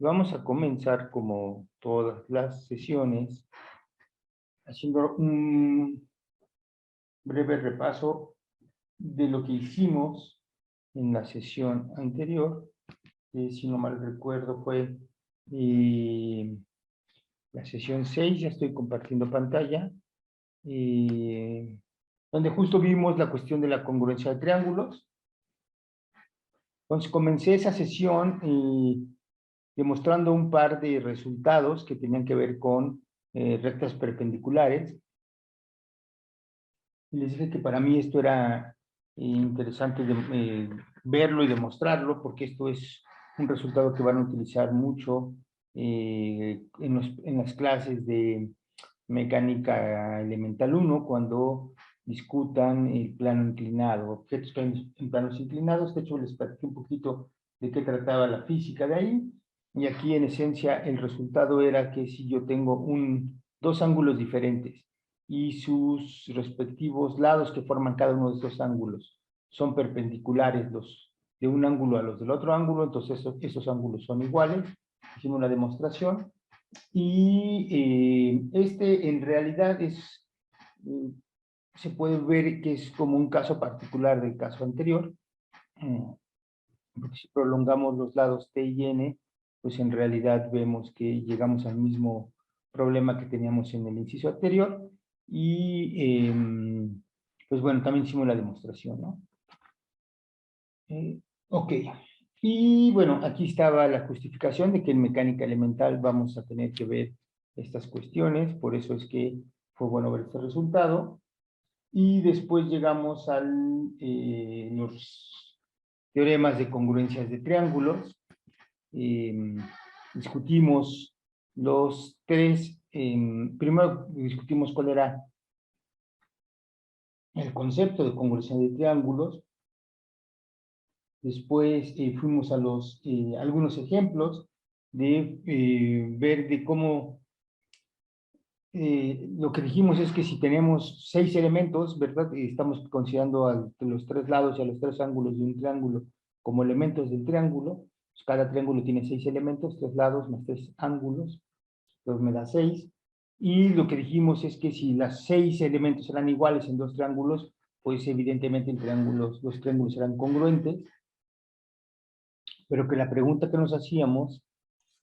Vamos a comenzar, como todas las sesiones, haciendo un breve repaso de lo que hicimos en la sesión anterior, que si no mal recuerdo fue la sesión 6, ya estoy compartiendo pantalla, donde justo vimos la cuestión de la congruencia de triángulos. Entonces comencé esa sesión demostrando un par de resultados que tenían que ver con rectas perpendiculares. Y les dije que para mí esto era interesante verlo y demostrarlo, porque esto es un resultado que van a utilizar mucho en las clases de mecánica elemental 1, cuando discutan el plano inclinado, objetos en planos inclinados. De hecho, les platiqué un poquito de qué trataba la física de ahí. Y aquí, en esencia, el resultado era que si yo tengo dos ángulos diferentes y sus respectivos lados que forman cada uno de estos ángulos son perpendiculares los de un ángulo a los del otro ángulo, entonces esos ángulos son iguales. Hicimos una demostración y en realidad se puede ver que es como un caso particular del caso anterior, porque si prolongamos los lados T y N, pues en realidad vemos que llegamos al mismo problema que teníamos en el inciso anterior. Y pues bueno, también hicimos la demostración, ¿no? Ok. Y bueno, aquí estaba la justificación de que en mecánica elemental vamos a tener que ver estas cuestiones, por eso es que fue bueno ver este resultado. Y después llegamos a los teoremas de congruencias de triángulos. Discutimos los tres. Primero discutimos cuál era el concepto de congruencia de triángulos. Después fuimos a algunos ejemplos de ver de cómo lo que dijimos es que si tenemos 6 elementos, ¿verdad? Estamos considerando a los 3 lados y a los 3 ángulos de un triángulo como elementos del triángulo. Pues cada triángulo tiene 6 elementos, 3 lados más 3 ángulos, entonces me da 6. Y lo que dijimos es que si los 6 elementos eran iguales en 2 triángulos, pues evidentemente los triángulos eran congruentes, pero que la pregunta que nos hacíamos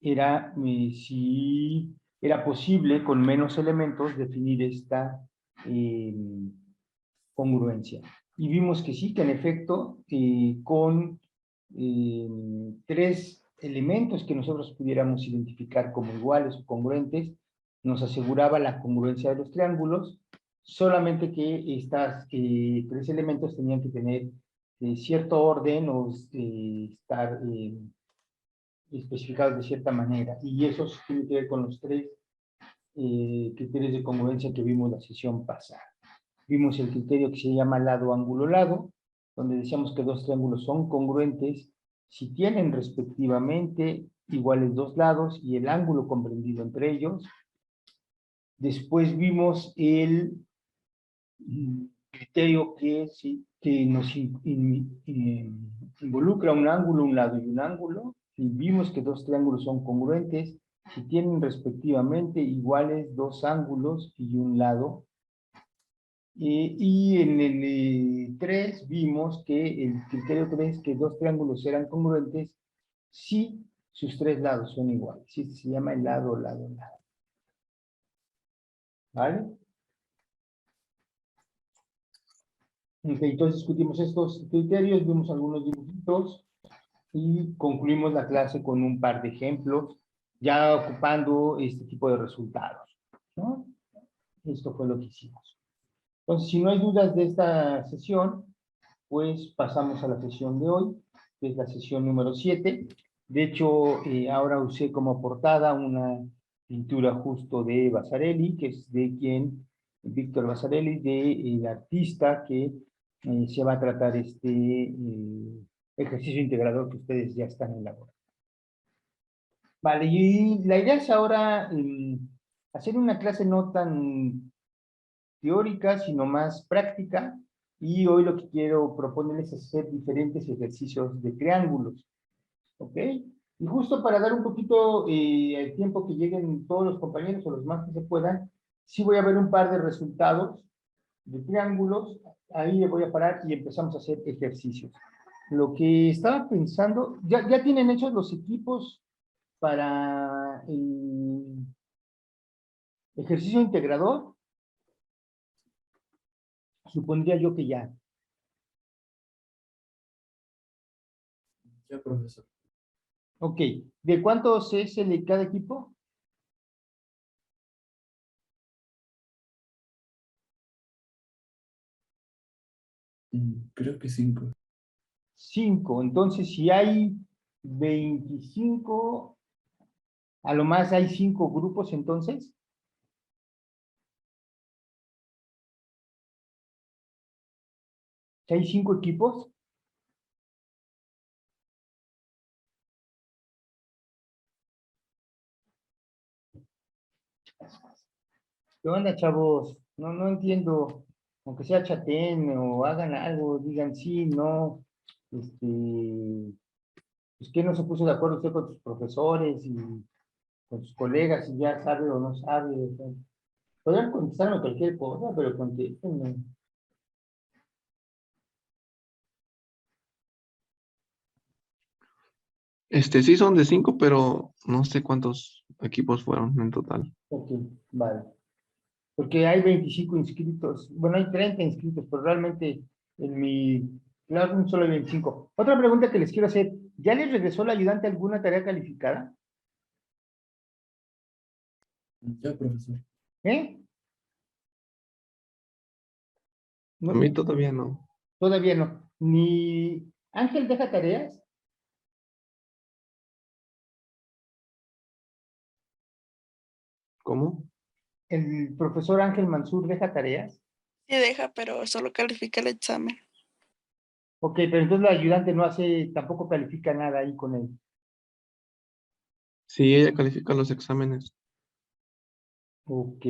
era si era posible con menos elementos definir esta congruencia. Y vimos que sí, que en efecto, con 3 elementos que nosotros pudiéramos identificar como iguales o congruentes, nos aseguraba la congruencia de los triángulos, solamente que estos 3 elementos tenían que tener cierto orden o estar especificados de cierta manera, y eso tiene que ver con los 3 criterios de congruencia que vimos la sesión pasada. Vimos el criterio que se llama lado, ángulo, lado, donde decíamos que 2 triángulos son congruentes si tienen respectivamente iguales 2 lados y el ángulo comprendido entre ellos. Después vimos el criterio que nos involucra un ángulo, un lado y un ángulo, y vimos que 2 triángulos son congruentes si tienen respectivamente iguales 2 ángulos y un lado. Y en el 3 vimos que el criterio 3, que 2 triángulos eran congruentes si sus 3 lados son iguales. Sí, se llama el lado, lado, lado. ¿Vale? Okay, entonces discutimos estos criterios, vimos algunos dibujitos y concluimos la clase con un par de ejemplos, ya ocupando este tipo de resultados, ¿no? Esto fue lo que hicimos. Entonces, si no hay dudas de esta sesión, pues pasamos a la sesión de hoy, que es la sesión número 7. De hecho, ahora usé como portada una pintura justo de Vasarely, que es de Víctor Vasarely, del artista que se va a tratar este ejercicio integrador que ustedes ya están elaborando. Vale, y la idea es ahora hacer una clase no tan teórica, sino más práctica, y hoy lo que quiero proponerles es hacer diferentes ejercicios de triángulos, ¿ok? Y justo para dar un poquito el tiempo que lleguen todos los compañeros o los más que se puedan, sí voy a ver un par de resultados de triángulos, ahí le voy a parar y empezamos a hacer ejercicios. Lo que estaba pensando, ya tienen hechos los equipos para el ejercicio integrador, supondría yo que ya. Ya, profesor. Ok, ¿de cuántos es el de cada equipo? Creo que 5. 5, entonces si hay 25, a lo más hay 5 grupos entonces. Si hay 5 equipos. ¿Qué onda, chavos? No entiendo. Aunque sea chaten o hagan algo, digan sí, no. Pues que no se puso de acuerdo usted con sus profesores y con sus colegas y ya sabe o no sabe. O sea, podrán contestarme cualquier cosa, pero contéstenme. Sí son de 5, pero no sé cuántos equipos fueron en total. Ok, vale. Porque hay 25 inscritos. Bueno, hay 30 inscritos, pero realmente en mi Classroom solo hay 25. Otra pregunta que les quiero hacer. ¿Ya les regresó el ayudante alguna tarea calificada? Ya, profesor. ¿Eh? A No, mí todavía no. todavía no. Ni Ángel deja tareas. ¿Cómo? El profesor Ángel Mansur deja tareas. Sí deja, pero solo califica el examen. Ok, pero entonces el ayudante no hace, tampoco califica nada ahí con él. Sí, ella califica los exámenes. Ok,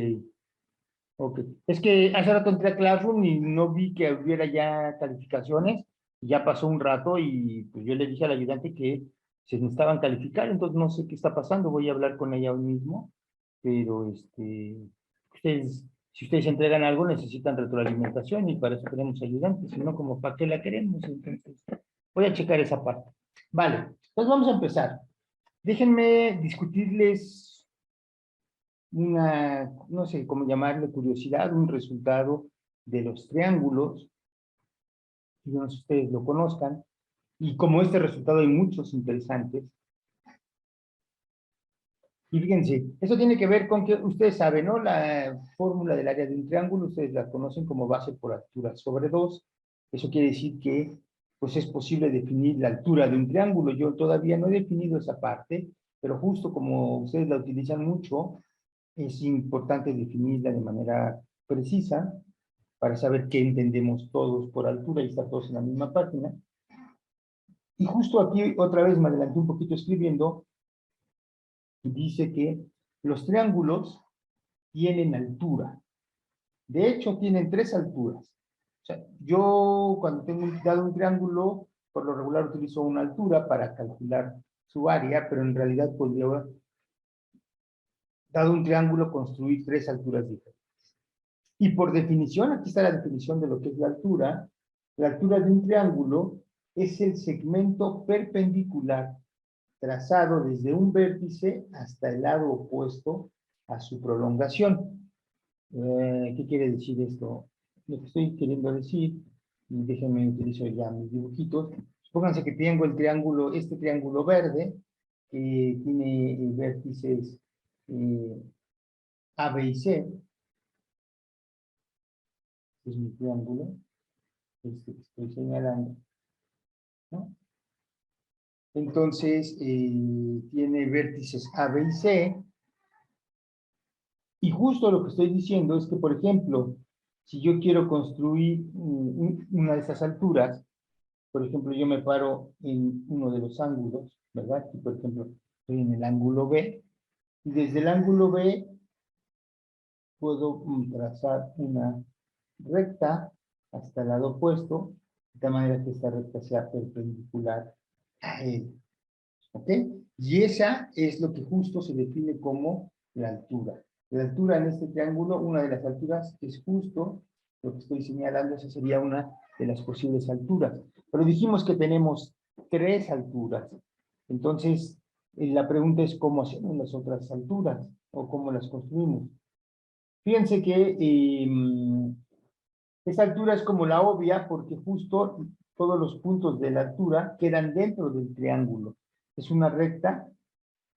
ok. Es que hace rato entré a Classroom y no vi que hubiera ya calificaciones. Ya pasó un rato y pues yo le dije al ayudante que se necesitaban calificar, entonces no sé qué está pasando. Voy a hablar con ella hoy mismo, pero ustedes, si ustedes entregan algo, necesitan retroalimentación y para eso tenemos ayudantes, si no, como para qué la queremos. Entonces, voy a checar esa parte. Vale, entonces vamos a empezar. Déjenme discutirles una, no sé cómo llamarle, curiosidad, un resultado de los triángulos, y no sé si ustedes lo conozcan, y como este resultado hay muchos interesantes. Y fíjense, eso tiene que ver con que ustedes saben, ¿no? La fórmula del área de un triángulo, ustedes la conocen como base por altura sobre 2. Eso quiere decir que pues es posible definir la altura de un triángulo. Yo todavía no he definido esa parte, pero justo como ustedes la utilizan mucho, es importante definirla de manera precisa para saber qué entendemos todos por altura y estar todos en la misma página. Y justo aquí otra vez me adelanté un poquito escribiendo, dice que los triángulos tienen altura. De hecho, tienen 3 alturas. O sea, yo cuando tengo dado un triángulo, por lo regular utilizo una altura para calcular su área, pero en realidad podría, dado un triángulo, construir 3 alturas diferentes. Y por definición, aquí está la definición de lo que es la altura. La altura de un triángulo es el segmento perpendicular trazado desde un vértice hasta el lado opuesto a su prolongación. ¿Qué quiere decir esto? Lo que estoy queriendo decir, y déjenme utilizar ya mis dibujitos. Supónganse que tengo el triángulo, este triángulo verde, que tiene vértices A, B y C. Este es mi triángulo, este que estoy señalando, ¿no? Entonces, tiene vértices A, B y C. Y justo lo que estoy diciendo es que, por ejemplo, si yo quiero construir una de esas alturas, por ejemplo, yo me paro en uno de los ángulos, ¿verdad? Aquí, por ejemplo, estoy en el ángulo B, y desde el ángulo B puedo trazar una recta hasta el lado opuesto, de tal manera que esta recta sea perpendicular a él. ¿Ok? Y esa es lo que justo se define como la altura. La altura en este triángulo, una de las alturas es justo lo que estoy señalando, esa sería una de las posibles alturas. Pero dijimos que tenemos 3 alturas. Entonces, la pregunta es cómo hacemos las otras alturas o cómo las construimos. Fíjense que esa altura es como la obvia porque justo todos los puntos de la altura quedan dentro del triángulo. Es una recta.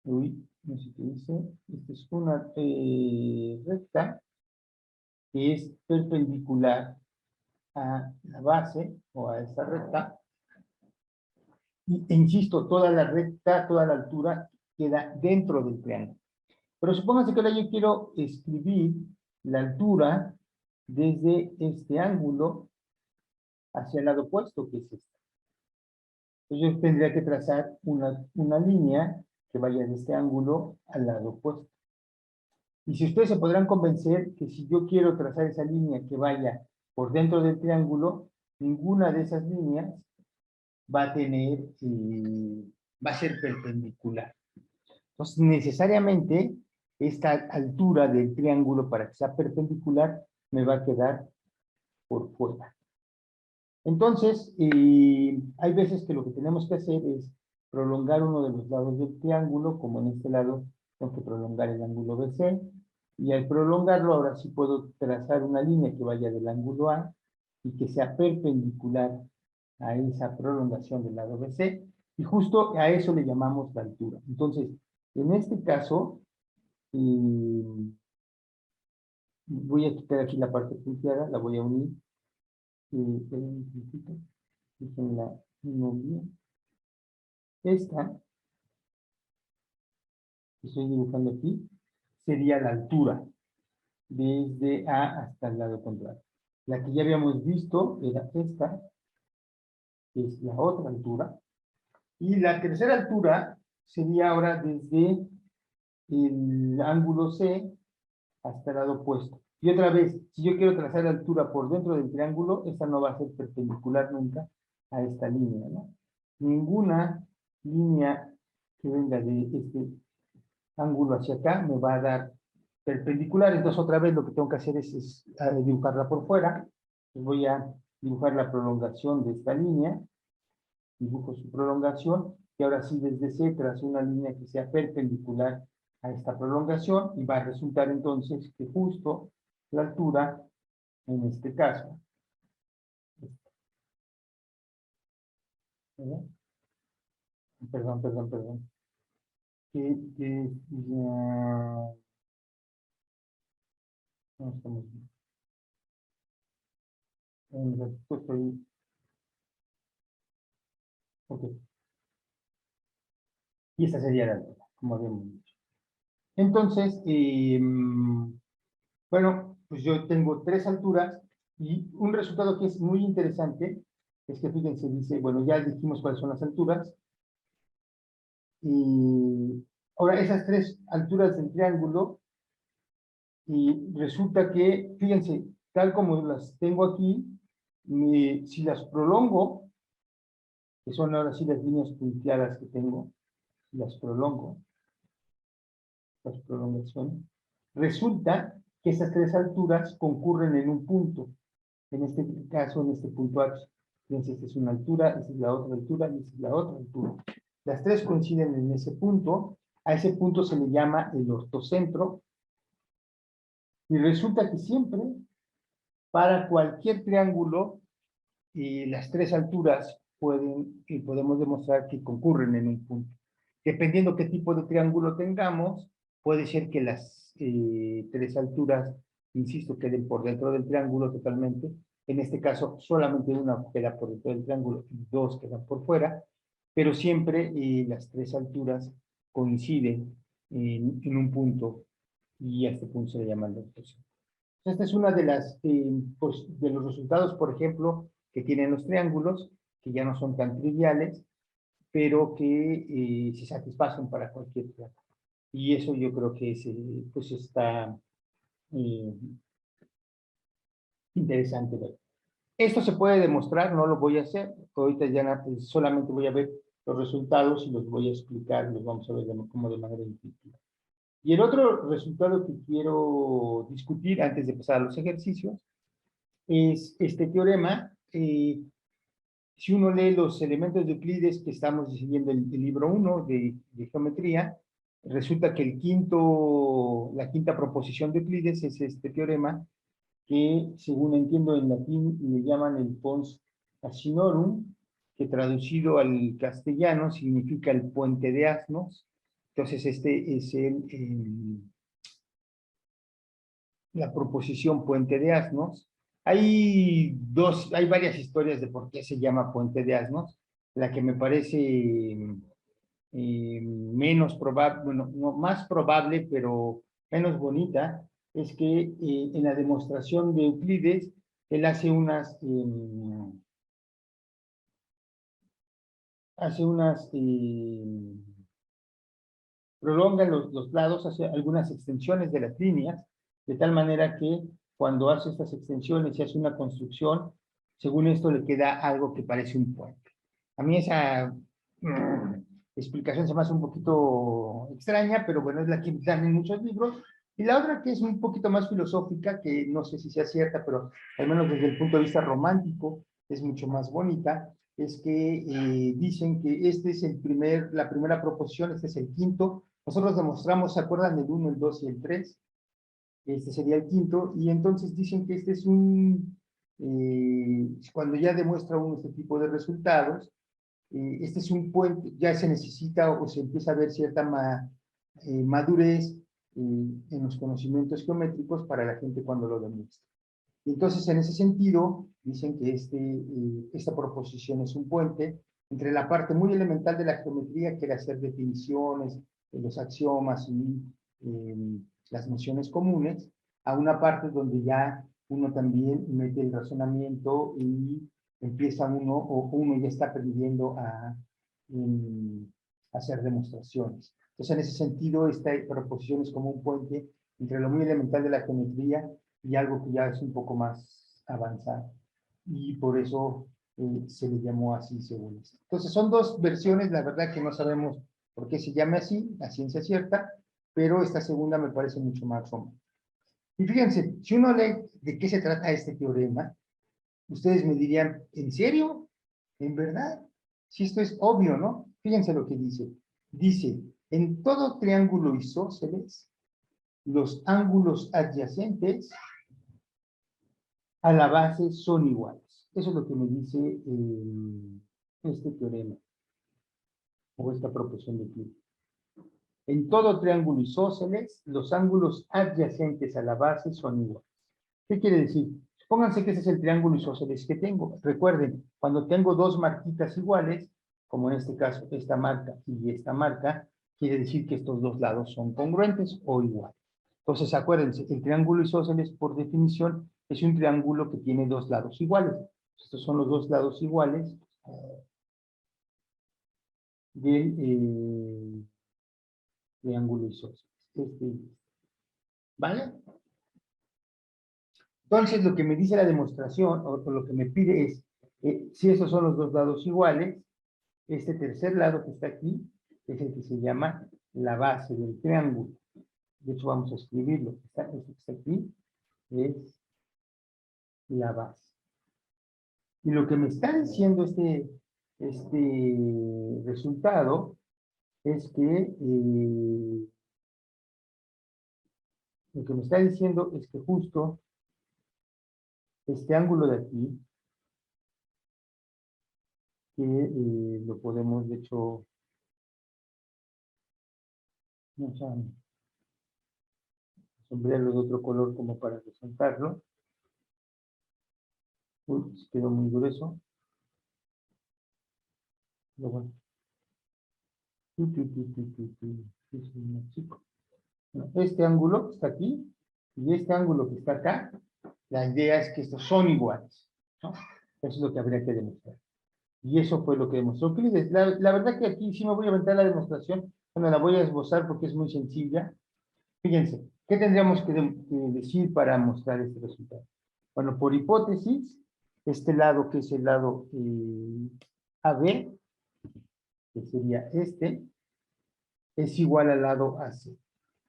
Uy, no sé qué dice. Esta es una recta que es perpendicular a la base o a esa recta. E insisto, toda la recta, toda la altura queda dentro del triángulo. Pero supónganse que ahora yo quiero escribir la altura desde este ángulo hacia el lado opuesto, que es este. Entonces yo tendría que trazar una línea que vaya de este ángulo al lado opuesto. Y si ustedes se podrán convencer que si yo quiero trazar esa línea que vaya por dentro del triángulo, ninguna de esas líneas va a tener, va a ser perpendicular. Entonces, necesariamente, esta altura del triángulo, para que sea perpendicular, me va a quedar por fuera. Entonces, hay veces que lo que tenemos que hacer es prolongar uno de los lados del triángulo, como en este lado, tengo que prolongar el ángulo BC, y al prolongarlo, ahora sí puedo trazar una línea que vaya del ángulo A y que sea perpendicular a esa prolongación del lado BC, y justo a eso le llamamos la altura. Entonces, en este caso, voy a quitar aquí la parte punteada, la voy a unir. Déjenla bien. Esta, que estoy dibujando aquí, sería la altura, desde A hasta el lado contrario. La que ya habíamos visto era esta, que es la otra altura. Y la tercera altura sería ahora desde el ángulo C hasta el lado opuesto. Y otra vez, si yo quiero trazar la altura por dentro del triángulo, esta no va a ser perpendicular nunca a esta línea, ¿no? Ninguna línea que venga de este ángulo hacia acá me va a dar perpendicular. Entonces otra vez lo que tengo que hacer es dibujarla por fuera. Voy a dibujar la prolongación de esta línea. Dibujo su prolongación. Y ahora sí, desde C trazo una línea que sea perpendicular a esta prolongación. Y va a resultar entonces que justo la altura, en este caso, ¿verdad? Perdón. Que ya... No estamos bien. Ok. Y esta sería la altura, como habíamos dicho. Entonces, bueno, pues yo tengo 3 alturas y un resultado que es muy interesante es que fíjense, dice, bueno, ya dijimos cuáles son las alturas. Y ahora esas 3 alturas del triángulo, y resulta que, fíjense, tal como las tengo aquí, si las prolongo, que son ahora sí las líneas punteadas que tengo, las prolongo, las prolongaciones, resulta que esas 3 alturas concurren en un punto, en este caso, en este punto H. Fíjense, esta es una altura, esta es la otra altura y esta es la otra altura. Las 3 coinciden en ese punto, a ese punto se le llama el ortocentro, y resulta que siempre, para cualquier triángulo, las 3 alturas podemos demostrar que concurren en un punto. Dependiendo qué tipo de triángulo tengamos, puede ser que las 3 alturas, insisto, queden por dentro del triángulo totalmente. En este caso, solamente una queda por dentro del triángulo y 2 quedan por fuera, pero siempre las 3 alturas coinciden en un punto y a este punto se le llama el ortocentro. Esta es una de de los resultados, por ejemplo, que tienen los triángulos, que ya no son tan triviales, pero que se satisfacen para cualquier triángulo. Y eso yo creo que pues está interesante ver. Esto se puede demostrar, no lo voy a hacer, ahorita ya solamente voy a ver los resultados y los voy a explicar, los vamos a ver como de manera intuitiva. Y el otro resultado que quiero discutir antes de pasar a los ejercicios es este teorema. Si uno lee los elementos de Euclides que estamos siguiendo el libro 1 de geometría, resulta que la quinta proposición de Euclides es este teorema que, según entiendo en latín, le llaman el pons asinorum, que traducido al castellano significa el puente de asnos. Entonces, este es la proposición puente de asnos. Hay varias historias de por qué se llama puente de asnos. La que me parece menos probable, bueno, no, más probable, pero menos bonita, es que en la demostración de Euclides, él hace prolonga los lados, hace algunas extensiones de las líneas, de tal manera que cuando hace estas extensiones y hace una construcción, según esto le queda algo que parece un puente. A mí esa explicación se me hace un poquito extraña, pero bueno, es la que dan en muchos libros. Y la otra que es un poquito más filosófica, que no sé si sea cierta, pero al menos desde el punto de vista romántico es mucho más bonita, es que dicen que este es la primera proposición, este es el quinto. Nosotros demostramos, ¿se acuerdan del 1, el 2 y el 3? Este sería el quinto, y entonces dicen que este es cuando ya demuestra uno este tipo de resultados, este es un puente, ya se necesita o se empieza a ver cierta madurez en los conocimientos geométricos para la gente cuando lo demuestra. Entonces, en ese sentido, dicen que esta proposición es un puente entre la parte muy elemental de la geometría, que era hacer definiciones, los axiomas y las nociones comunes, a una parte donde ya uno también mete el razonamiento y empieza uno ya está aprendiendo a hacer demostraciones. Entonces, en ese sentido, esta proposición es como un puente entre lo muy elemental de la geometría y algo que ya es un poco más avanzado. Y por eso se le llamó así según esto. Entonces, son dos versiones, la verdad que no sabemos por qué se llama así, la ciencia cierta, pero esta segunda me parece mucho más romántica. Y fíjense, si uno lee de qué se trata este teorema, ustedes me dirían, ¿en serio? ¿En verdad? Si esto es obvio, ¿no? Fíjense lo que dice. Dice, en todo triángulo isósceles, los ángulos adyacentes a la base son iguales. Eso es lo que me dice este teorema, o esta proposición de Euclides. En todo triángulo isósceles, los ángulos adyacentes a la base son iguales. ¿Qué quiere decir? Pónganse que ese es el triángulo isósceles que tengo. Recuerden, cuando tengo dos marquitas iguales, como en este caso esta marca y esta marca, quiere decir que estos dos lados son congruentes o iguales. Entonces, acuérdense, el triángulo isósceles, por definición, es un triángulo que tiene dos lados iguales. Estos son los dos lados iguales del triángulo isósceles. ¿Vale? Entonces, lo que me dice la demostración, o lo que me pide es, si esos son los dos lados iguales, este tercer lado que está aquí, es el que se llama la base del triángulo. De hecho, vamos a escribirlo. Este que está aquí es la base. Y lo que me está diciendo este resultado es que lo que me está diciendo es que justo este ángulo de aquí, que lo podemos, de hecho, sombrearlo de otro color como para resaltarlo. Uy, se quedó muy grueso. Pero bueno. Es más chico. Este ángulo está aquí y este ángulo que está acá, la idea es que estos son iguales, ¿no? Eso es lo que habría que demostrar. Y eso fue lo que demostró Euclides. La verdad que aquí sí me voy a aventar la demostración, bueno, la voy a esbozar porque es muy sencilla. Fíjense, ¿qué tendríamos que decir para mostrar este resultado? Bueno, por hipótesis, este lado que es el lado AB, que sería este, es igual al lado AC,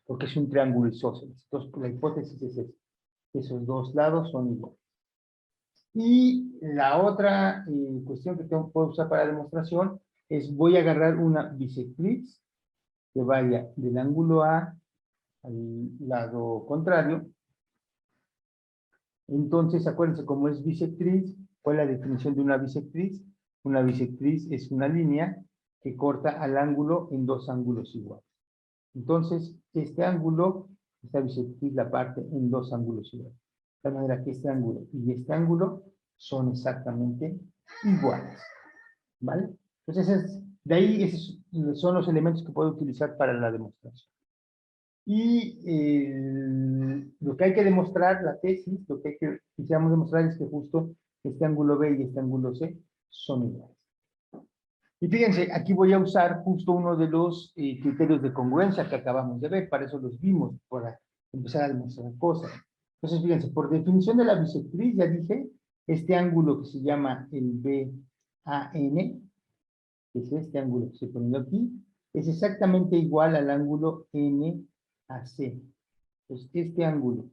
porque es un triángulo isósceles. Entonces, la hipótesis es esta. Esos dos lados son iguales. Y la otra cuestión que puedo usar para demostración es voy a agarrar una bisectriz que vaya del ángulo A al lado contrario. Entonces, acuérdense, como es bisectriz, ¿cuál es la definición de una bisectriz? Una bisectriz es una línea que corta al ángulo en dos ángulos iguales. Entonces, este ángulo, esta bisectriz la parte en dos ángulos iguales. De manera que este ángulo y este ángulo son exactamente iguales. ¿Vale? Entonces, de ahí esos son los elementos que puedo utilizar para la demostración. Y lo que hay que demostrar, la tesis, lo que quisiéramos demostrar es que justo este ángulo B y este ángulo C son iguales. Y fíjense, aquí voy a usar justo uno de los criterios de congruencia que acabamos de ver, para eso los vimos, para empezar a demostrar cosas. Entonces, fíjense, por definición de la bisectriz, ya dije, este ángulo que se llama el BAN, que es este ángulo que estoy poniendo aquí, es exactamente igual al ángulo NAC. Entonces, este ángulo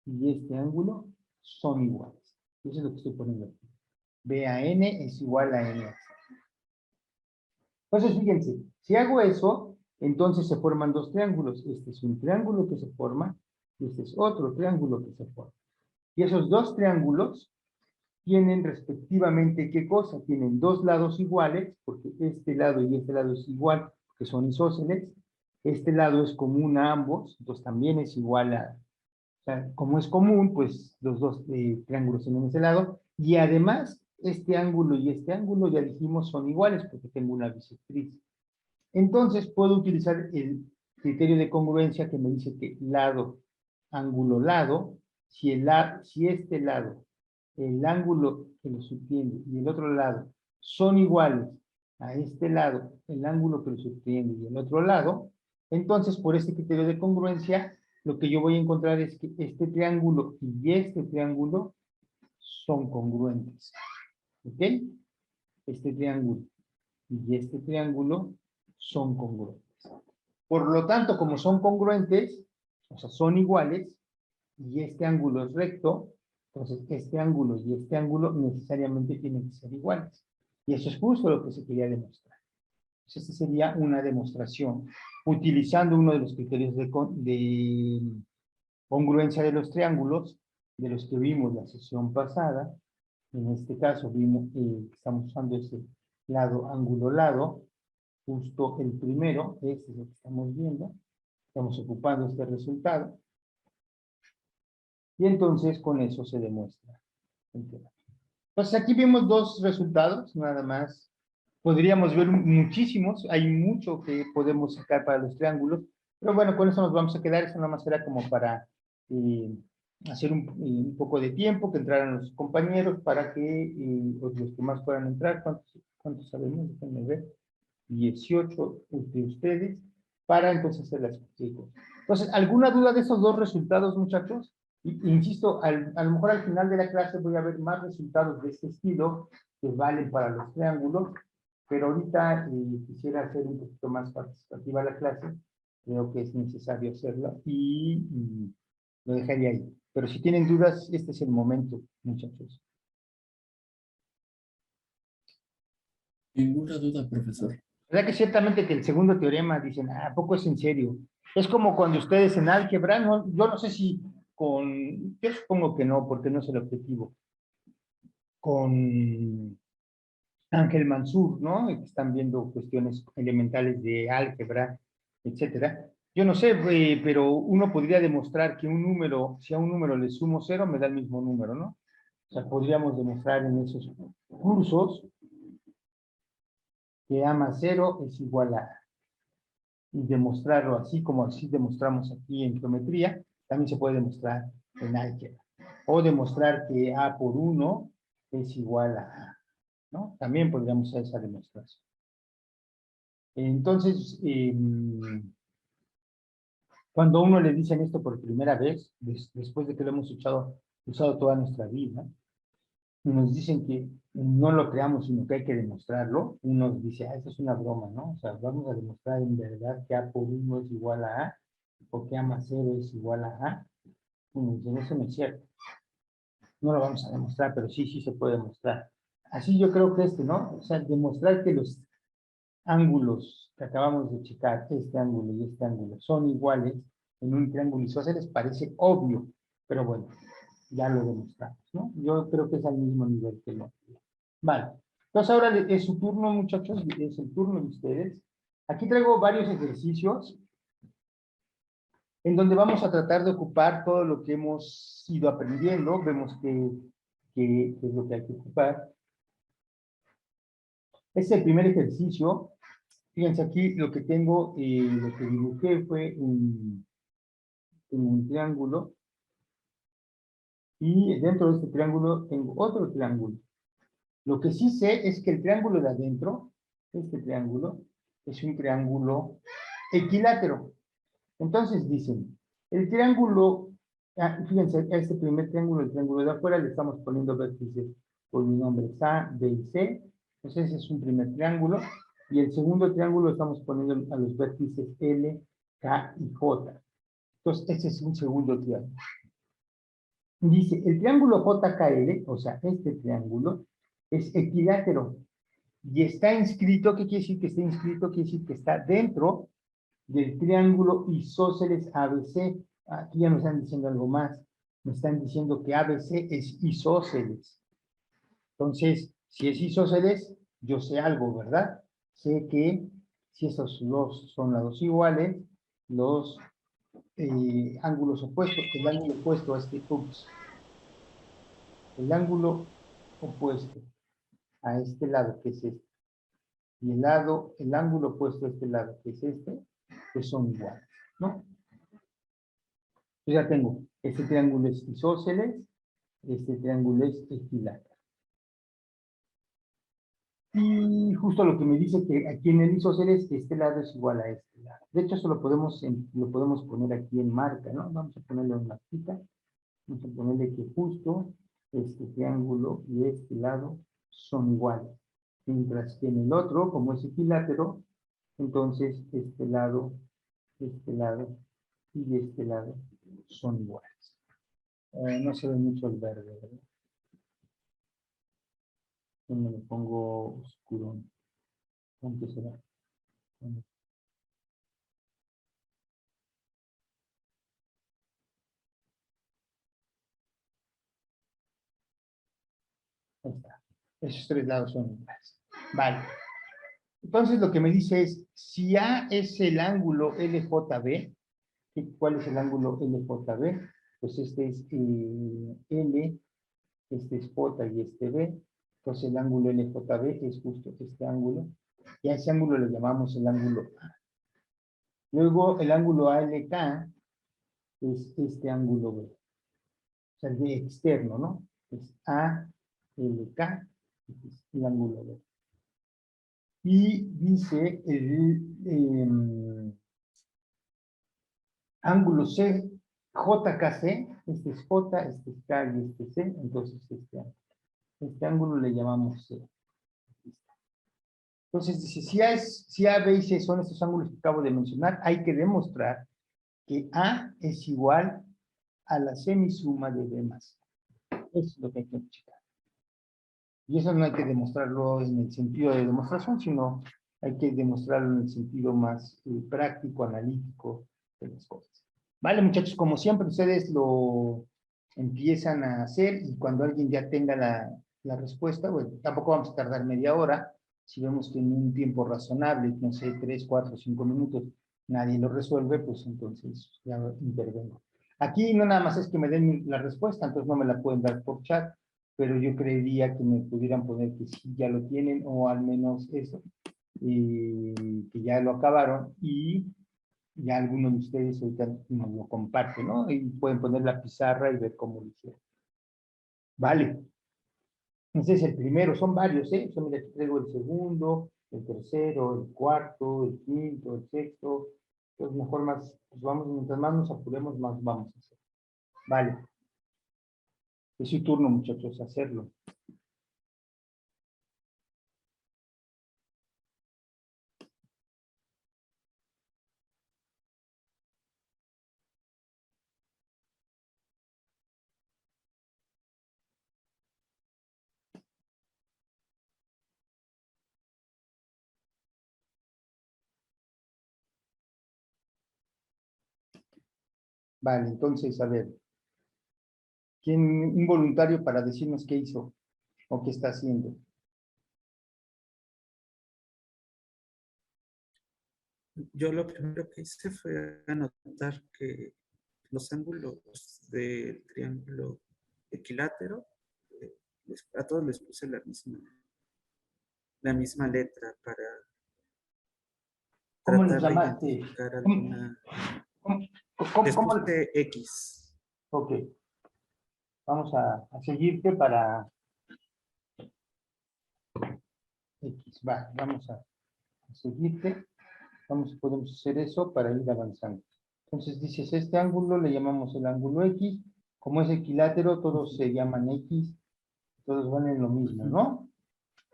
y este ángulo son iguales. Eso es lo que estoy poniendo aquí. BAN es igual a NAC. Entonces, fíjense, si hago eso, entonces se forman dos triángulos. Este es un triángulo que se forma y este es otro triángulo que se forma. Y esos dos triángulos tienen respectivamente, ¿qué cosa? Tienen dos lados iguales, porque este lado y este lado es igual, que son isósceles. Este lado es común a ambos, entonces también es igual a, o sea, como es común, pues los dos triángulos tienen ese lado. Y además, este ángulo y este ángulo, ya dijimos, son iguales, porque tengo una bisectriz. Entonces, puedo utilizar el criterio de congruencia que me dice que lado, ángulo, lado, si este lado, el ángulo que lo subtiende y el otro lado son iguales a este lado, el ángulo que lo subtiende y el otro lado, entonces por este criterio de congruencia, lo que yo voy a encontrar es que este triángulo y este triángulo son congruentes. ¿Ok? Este triángulo y este triángulo son congruentes. Por lo tanto, como son congruentes, o sea, son iguales, y este ángulo es recto, entonces este ángulo y este ángulo necesariamente tienen que ser iguales. Y eso es justo lo que se quería demostrar. Entonces, esta sería una demostración utilizando uno de los criterios de congruencia de los triángulos, de los que vimos la sesión pasada. En este caso vimos que estamos usando ese lado, ángulo, lado, justo el primero, este es lo que estamos viendo, estamos ocupando este resultado, y entonces con eso se demuestra. Entonces aquí vimos dos resultados, nada más. Podríamos ver muchísimos, hay mucho que podemos sacar para los triángulos, pero bueno, con eso nos vamos a quedar, eso nada más era como para hacer un poco de tiempo, que entraran los compañeros para que los que más puedan entrar, ¿cuántos sabemos? Déjenme ver. 18 de ustedes, para entonces hacer las cosas. Entonces, ¿alguna duda de esos dos resultados, muchachos? Insisto, a lo mejor al final de la clase voy a ver más resultados de este estilo que valen para los triángulos, pero ahorita quisiera hacer un poquito más participativa la clase, creo que es necesario hacerla y lo dejaría ahí. Pero si tienen dudas, este es el momento, muchachos. Ninguna duda, profesor. ¿Verdad que ciertamente que el segundo teorema dicen, ¿a poco es en serio? Es como cuando ustedes en álgebra, no, yo no sé si yo supongo que no, porque no es el objetivo, con Ángel Mansur, ¿no? Que están viendo cuestiones elementales de álgebra, etcétera. Yo no sé, pero uno podría demostrar que un número, si a un número le sumo 0, me da el mismo número, ¿no? O sea, podríamos demostrar en esos cursos que A más 0 es igual a, y demostrarlo así como así demostramos aquí en geometría, también se puede demostrar en álgebra. O demostrar que A por 1 es igual a A, ¿no? También podríamos hacer esa demostración. Entonces, cuando a uno le dicen esto por primera vez, después de que lo hemos usado toda nuestra vida, y nos dicen que no lo creamos, sino que hay que demostrarlo, uno dice, ah, eso es una broma, ¿no? O sea, vamos a demostrar en verdad que A por 1 es igual a A, porque A más 0 es igual a A. Y nos dicen, eso no es cierto. No lo vamos a demostrar, pero sí se puede demostrar. Así yo creo que ¿no? O sea, demostrar que los ángulos que acabamos de checar, este ángulo y este ángulo, son iguales en un triángulo isósceles parece obvio, pero bueno, ya lo demostramos, ¿no? Yo creo que es al mismo nivel que el otro. Vale. Entonces ahora es su turno, muchachos, es el turno de ustedes. Aquí traigo varios ejercicios en donde vamos a tratar de ocupar todo lo que hemos ido aprendiendo. Vemos que es lo que hay que ocupar. Este es el primer ejercicio. Fíjense aquí, lo que tengo, lo que dibujé fue un triángulo. Y dentro de este triángulo tengo otro triángulo. Lo que sí sé es que el triángulo de adentro, este triángulo, es un triángulo equilátero. Entonces dicen, el triángulo, fíjense, a este primer triángulo, el triángulo de afuera, le estamos poniendo vértices por mi nombre, A, B y C. Entonces ese es un primer triángulo. Y el segundo triángulo estamos poniendo a los vértices L, K y J. Entonces ese es un segundo triángulo. Dice, el triángulo JKL, o sea, este triángulo, es equilátero. Y está inscrito, ¿qué quiere decir que está inscrito? Quiere decir que está dentro del triángulo isósceles ABC. Aquí ya me están diciendo algo más. Me están diciendo que ABC es isósceles. Entonces, si es isósceles, yo sé algo, ¿verdad? Sé que si estos dos son lados iguales, los ángulos opuestos, el ángulo opuesto a el ángulo opuesto a este lado, que es este, y el ángulo opuesto a este lado, que es este, pues son iguales, ¿no? Yo ya tengo, este triángulo es isósceles, este triángulo es equilátero. Y justo lo que me dice que aquí en el isósceles, este lado es igual a este lado. De hecho, eso lo podemos poner aquí en marca, ¿no? Vamos a ponerle una marquita. Vamos a ponerle que justo este triángulo y este lado son iguales. Mientras que en el otro, como es equilátero, entonces este lado y este lado son iguales. No se ve mucho el verde, ¿verdad? Yo me lo pongo oscuro. ¿Cuánto será? Ahí está. Esos tres lados son iguales. Vale. Entonces lo que me dice es, si A es el ángulo LJB, ¿cuál es el ángulo LJB? Pues este es L, este es J y este B. Entonces el ángulo LJB es justo este ángulo. Y a ese ángulo le llamamos el ángulo A. Luego el ángulo ALK es este ángulo B. O sea, el de externo, ¿no? Es ALK, es el ángulo B. Y dice el ángulo C, JKC, este es J, este es K y este es C, entonces este ángulo le llamamos C. Entonces dice, si A, B y C son estos ángulos que acabo de mencionar, hay que demostrar que A es igual a la semisuma de B más C. Eso es lo que hay que checar. Y eso no hay que demostrarlo en el sentido de demostración, sino hay que demostrarlo en el sentido más práctico, analítico de las cosas. Vale, muchachos, como siempre, ustedes lo empiezan a hacer y cuando alguien ya tenga la respuesta, bueno, tampoco vamos a tardar media hora. Si vemos que en un tiempo razonable, no sé, 3, 4, 5 minutos, nadie lo resuelve, pues entonces ya intervengo. Aquí no nada más es que me den la respuesta, entonces no me la pueden dar por chat, pero yo creería que me pudieran poner que sí ya lo tienen, o al menos eso, que ya lo acabaron, y ya algunos de ustedes ahorita nos lo comparten, ¿no? Y pueden poner la pizarra y ver cómo lo hicieron. Vale. Ese es el primero, son varios, ¿eh? Yo mira, aquí traigo el segundo, el tercero, el cuarto, el quinto, el sexto. Entonces mejor más, pues vamos, mientras más nos apuremos, más vamos a hacer. Vale. Es su turno, muchachos, hacerlo. Vale, entonces, a ver. ¿Quién, un voluntario para decirnos qué hizo o qué está haciendo? Yo lo primero que hice fue anotar que los ángulos del triángulo equilátero, a todos les puse la misma letra para ¿Cómo les tratar de llamaste? identificar alguna. Les ¿Cómo? puse X. Ok. Vamos a seguirte para X. Va, vamos a seguirte. Podemos hacer eso para ir avanzando. Entonces dices, este ángulo le llamamos el ángulo X. Como es equilátero, todos se llaman X. Todos valen lo mismo, ¿no?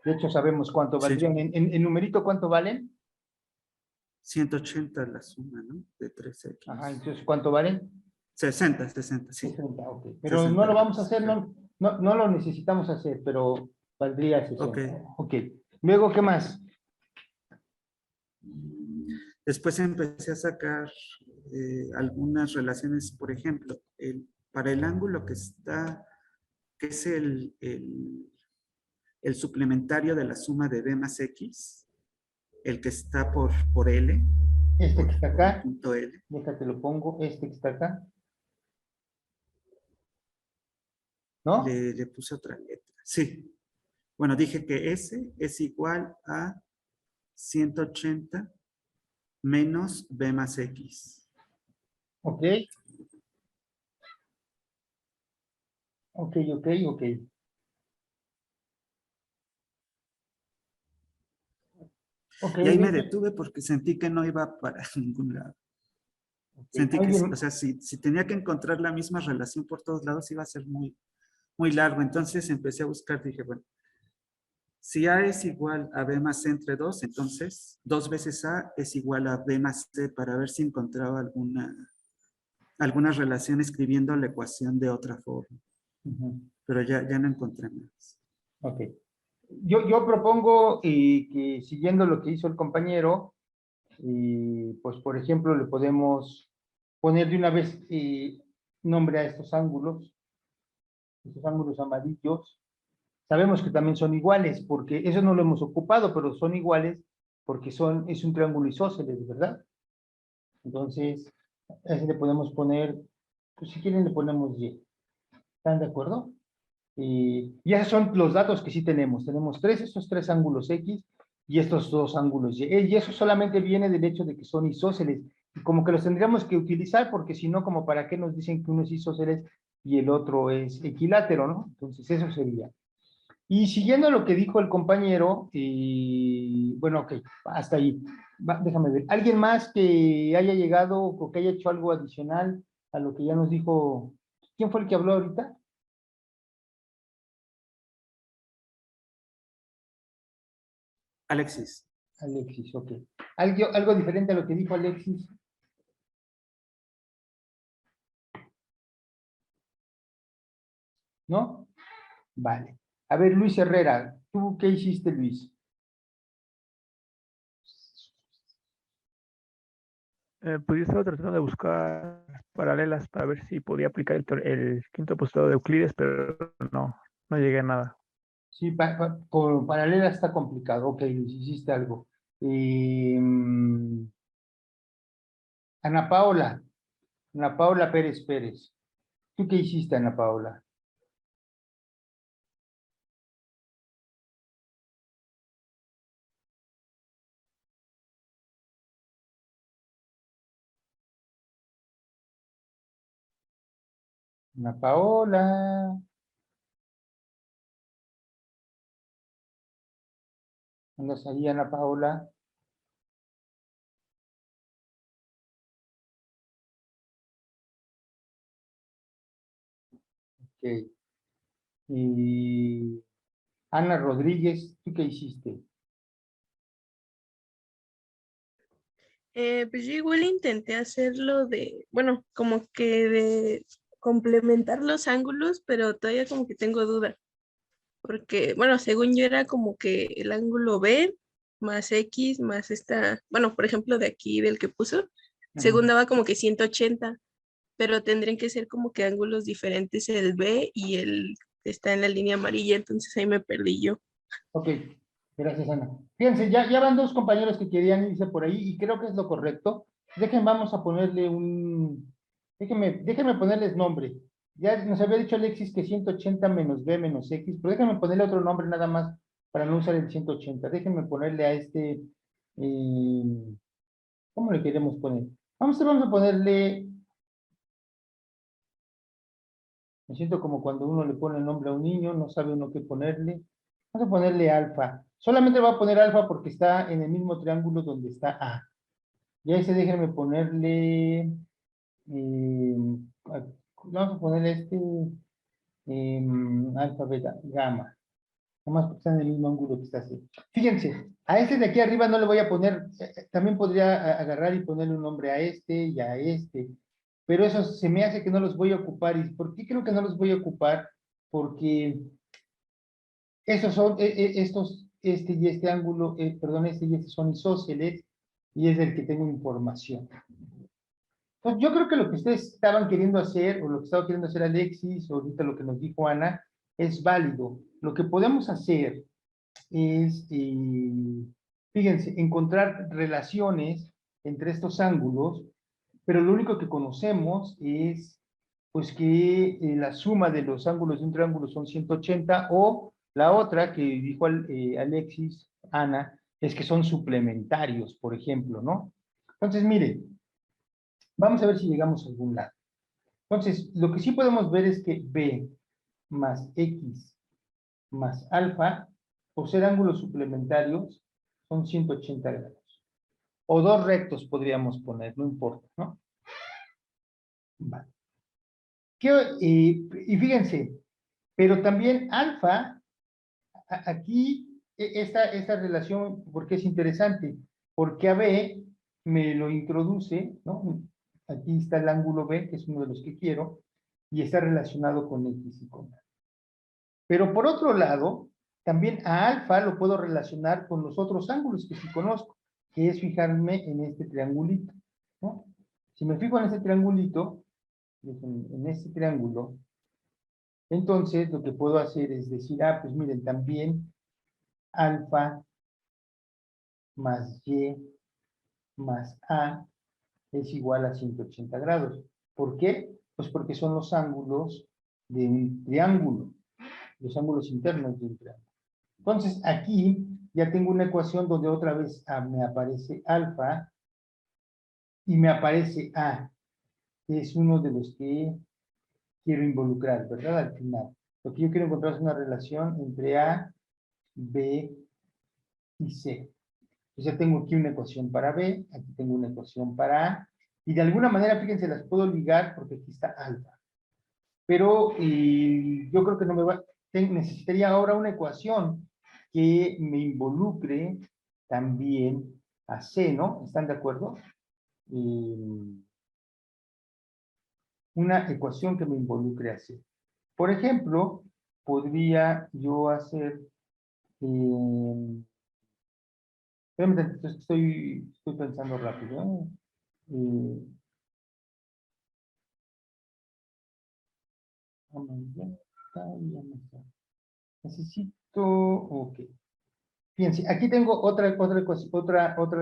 De hecho, sabemos cuánto Sí. valdrían. En numerito, ¿cuánto valen? 180 la suma, ¿no? De 3X. Ajá, entonces, ¿cuánto valen? 60, sí. 60, ok. Pero 60 no lo vamos a grados, hacer, claro. no lo necesitamos hacer, pero valdría 60. Ok. Ok. Luego, ¿qué más? Después empecé a sacar algunas relaciones, por ejemplo, para el ángulo que está, que es el suplementario de la suma de B más X, el que está por L. Este que está acá, punto L. déjate lo pongo, este que está acá. ¿No? Le puse otra letra. Sí. Bueno, dije que S es igual a 180 menos B más X. Ok. Ok. Ok. Y ahí me detuve porque sentí que no iba para ningún lado. Sentí que, o sea, si tenía que encontrar la misma relación por todos lados, iba a ser muy, muy largo. Entonces empecé a buscar, dije, bueno, si A es igual a B más C entre 2, entonces 2 veces A es igual a B más C para ver si encontraba alguna relación escribiendo la ecuación de otra forma. Pero ya no encontré más. Ok. Yo propongo que siguiendo lo que hizo el compañero, pues por ejemplo le podemos poner de una vez nombre a estos ángulos amarillos. Sabemos que también son iguales, porque eso no lo hemos ocupado, pero son iguales porque es un triángulo isósceles, ¿verdad? Entonces, a ese le podemos poner, pues si quieren le ponemos Y. ¿Están de acuerdo? Y esos son los datos que sí tenemos. Tenemos estos tres ángulos X y estos dos ángulos Y. Y eso solamente viene del hecho de que son isósceles. Y como que los tendríamos que utilizar, porque si no, como para qué nos dicen que uno es isósceles y el otro es equilátero, ¿no? Entonces, eso sería. Y siguiendo lo que dijo el compañero, bueno, ok, hasta ahí. Déjame ver. ¿Alguien más que haya llegado o que haya hecho algo adicional a lo que ya nos dijo? ¿Quién fue el que habló ahorita? Alexis. Alexis, ok. ¿Algo diferente a lo que dijo Alexis? ¿No? Vale. A ver, Luis Herrera, ¿tú qué hiciste, Luis? Pues yo estaba tratando de buscar paralelas para ver si podía aplicar el quinto postulado de Euclides, pero no llegué a nada. Sí, con paralela está complicado. Ok, Luis, hiciste algo. Ana Paola Pérez Pérez. ¿Tú qué hiciste, Ana Paola? Ana Paola. ¿Andas ahí, Ana Paola? Ok. Y Ana Rodríguez, ¿tú qué hiciste? Pues yo igual intenté hacerlo bueno, como que de complementar los ángulos, pero todavía como que tengo duda. Porque, bueno, según yo era como que el ángulo B más X más bueno, por ejemplo, de aquí del que puso, según daba como que 180, pero tendrían que ser como que ángulos diferentes el B y el que está en la línea amarilla, entonces ahí me perdí yo. Ok, gracias, Ana. Fíjense, ya van dos compañeros que querían irse por ahí y creo que es lo correcto. Vamos a ponerle déjenme ponerles nombre. Ya nos había dicho Alexis que 180 menos B menos X, pero déjenme ponerle otro nombre nada más para no usar el 180. Déjenme ponerle a este, ¿cómo le queremos poner? Vamos a ponerle, me siento como cuando uno le pone el nombre a un niño, no sabe uno qué ponerle. Vamos a ponerle alfa. Solamente voy a poner alfa porque está en el mismo triángulo donde está A. Y ahí déjenme ponerle, vamos a ponerle alfa, beta, gamma. Nomás porque está en el mismo ángulo que está así. Fíjense, a este de aquí arriba no le voy a poner, también podría agarrar y ponerle un nombre a este y a este, pero eso se me hace que no los voy a ocupar. ¿Y por qué creo que no los voy a ocupar? Porque esos son, este y este ángulo, perdón, este y este son isósceles, y es del que tengo información. Pues yo creo que lo que ustedes estaban queriendo hacer, o lo que estaba queriendo hacer Alexis, o ahorita lo que nos dijo Ana, es válido. Lo que podemos hacer es, fíjense, encontrar relaciones entre estos ángulos, pero lo único que conocemos es, pues, que la suma de los ángulos de un triángulo son 180, o la otra que dijo Alexis, Ana, es que son suplementarios, por ejemplo, ¿no? Entonces, miren, vamos a ver si llegamos a algún lado. Entonces, lo que sí podemos ver es que B más X más alfa, por ser ángulos suplementarios, son 180 grados. O dos rectos podríamos poner, no importa, ¿no? Vale. Y fíjense, pero también alfa, aquí, esta relación, porque es interesante, porque a B me lo introduce, ¿no? Aquí está el ángulo B, que es uno de los que quiero, y está relacionado con X y con A. Pero por otro lado, también a alfa lo puedo relacionar con los otros ángulos que sí conozco, que es fijarme en este triangulito, ¿no? Si me fijo en este triangulito, en este triángulo, entonces lo que puedo hacer es decir, pues miren, también alfa más Y más A es igual a 180 grados. ¿Por qué? Pues porque son los ángulos de un triángulo, los ángulos internos de un triángulo. Entonces, aquí ya tengo una ecuación donde otra vez me aparece alfa y me aparece A, que es uno de los que quiero involucrar, ¿verdad? Al final. Lo que yo quiero encontrar es una relación entre A, B y C. Entonces ya tengo aquí una ecuación para B, aquí tengo una ecuación para A, y de alguna manera, fíjense, las puedo ligar porque aquí está alfa. Pero yo creo que no me va, necesitaría ahora una ecuación que me involucre también a C, ¿no? ¿Están de acuerdo? Una ecuación que me involucre a C. Por ejemplo, podría yo hacer, estoy pensando rápido, necesito, ok. Fíjense, aquí tengo otra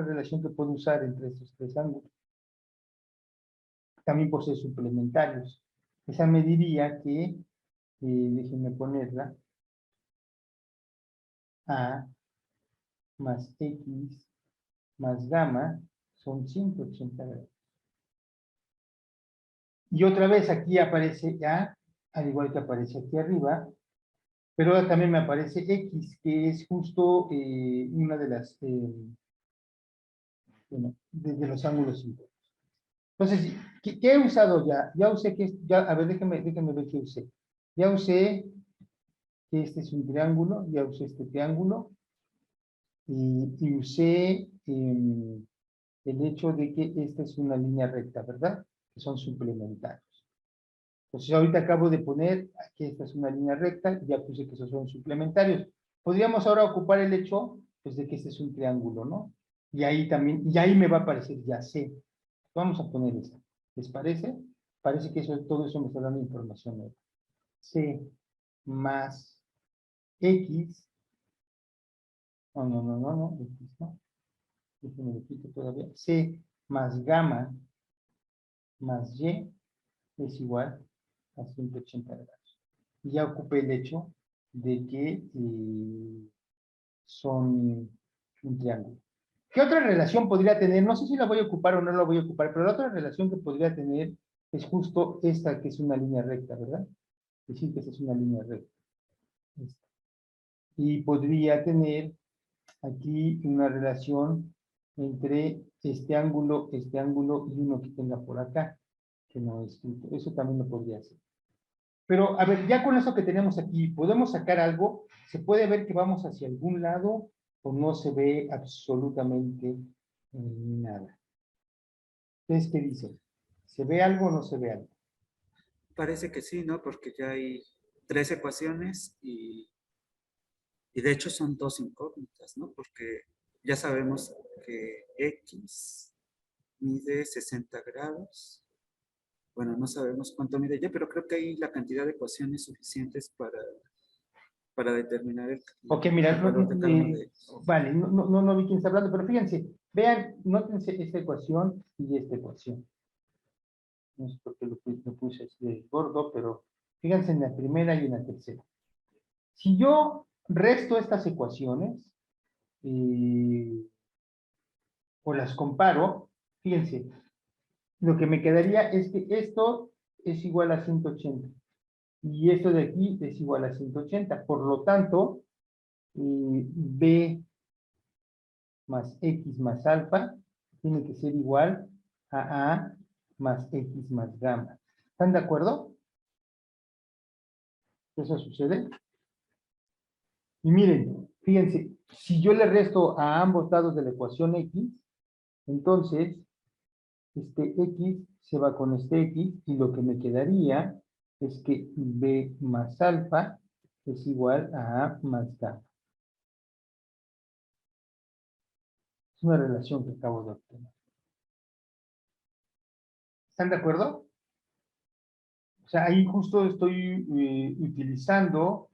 relación que puedo usar entre estos tres ángulos. También por ser suplementarios. Esa me diría que, déjenme ponerla, A más X más gamma son 180 grados. Y otra vez aquí aparece A, al igual que aparece aquí arriba, pero ahora también me aparece X, que es justo una de las, bueno, de los ángulos internos. Entonces, ¿qué he usado ya? Ya usé que, a ver, déjenme ver qué usé. Ya usé que este es un triángulo, ya usé este triángulo, y usé el hecho de que esta es una línea recta, ¿verdad? Que son suplementarios. Entonces ahorita acabo de poner que esta es una línea recta, y ya puse que esos son suplementarios. Podríamos ahora ocupar el hecho, pues, de que este es un triángulo, ¿no? Y ahí también, y ahí me va a aparecer ya C. Vamos a poner esa. ¿Les parece? Parece que todo eso me está dando información nueva. C más X. No, X no. Déjenme lo quito todavía. C más gamma más Y es igual a 180 grados. Y ya ocupé el hecho de que son un triángulo. ¿Qué otra relación podría tener? No sé si la voy a ocupar o no la voy a ocupar, pero la otra relación que podría tener es justo esta, que es una línea recta, ¿verdad? Decir que esta es una línea recta. Esta. Y podría tener aquí una relación entre este ángulo y uno que tenga por acá, que no es escrito. Eso también lo podría hacer. Pero, a ver, ya con eso que tenemos aquí, ¿podemos sacar algo? ¿Se puede ver que vamos hacia algún lado o no se ve absolutamente nada? ¿Ustedes qué dicen? ¿Se ve algo o no se ve algo? Parece que sí, ¿no? Porque ya hay 3 ecuaciones y de hecho son 2 incógnitas, ¿no? Porque ya sabemos que X mide 60 grados. Bueno, no sabemos cuánto mide Y, pero creo que hay la cantidad de ecuaciones suficientes para determinar el Ok, mira, valor de cada una de ellas. vale, no vi quién está hablando, pero fíjense, vean, nótense esta ecuación y esta ecuación. No sé por qué lo puse así de gordo, pero fíjense en la primera y en la tercera. Si yo resto estas ecuaciones o las comparo, fíjense, lo que me quedaría es que esto es igual a 180 y esto de aquí es igual a 180. Por lo tanto, B más X más alfa tiene que ser igual a A más X más gamma. ¿Están de acuerdo? ¿Eso sucede? Y miren, fíjense, si yo le resto a ambos lados de la ecuación X, entonces este X se va con este X y lo que me quedaría es que B más alfa es igual a A más gamma. Es una relación que acabo de obtener. ¿Están de acuerdo? O sea, ahí justo estoy utilizando,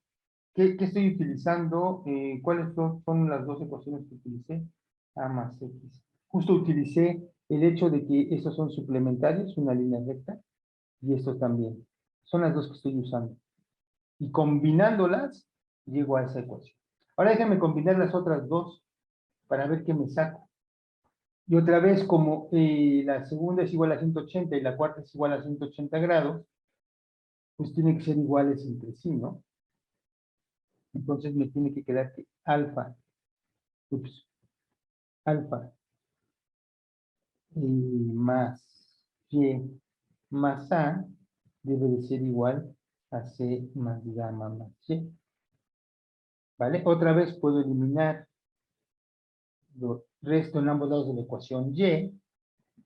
¿qué estoy utilizando? ¿Cuáles son las dos ecuaciones que utilicé? A más X. Justo utilicé el hecho de que estos son suplementarios, una línea recta, y esto también. Son las dos que estoy usando. Y combinándolas, llego a esa ecuación. Ahora déjenme combinar las otras dos para ver qué me saco. Y otra vez, como la segunda es igual a 180 y la cuarta es igual a 180 grados, pues tienen que ser iguales entre sí, ¿no? Entonces me tiene que quedar que alfa más y más a debe de ser igual a c más gamma más y. ¿Vale? Otra vez puedo eliminar lo resto en ambos lados de la ecuación y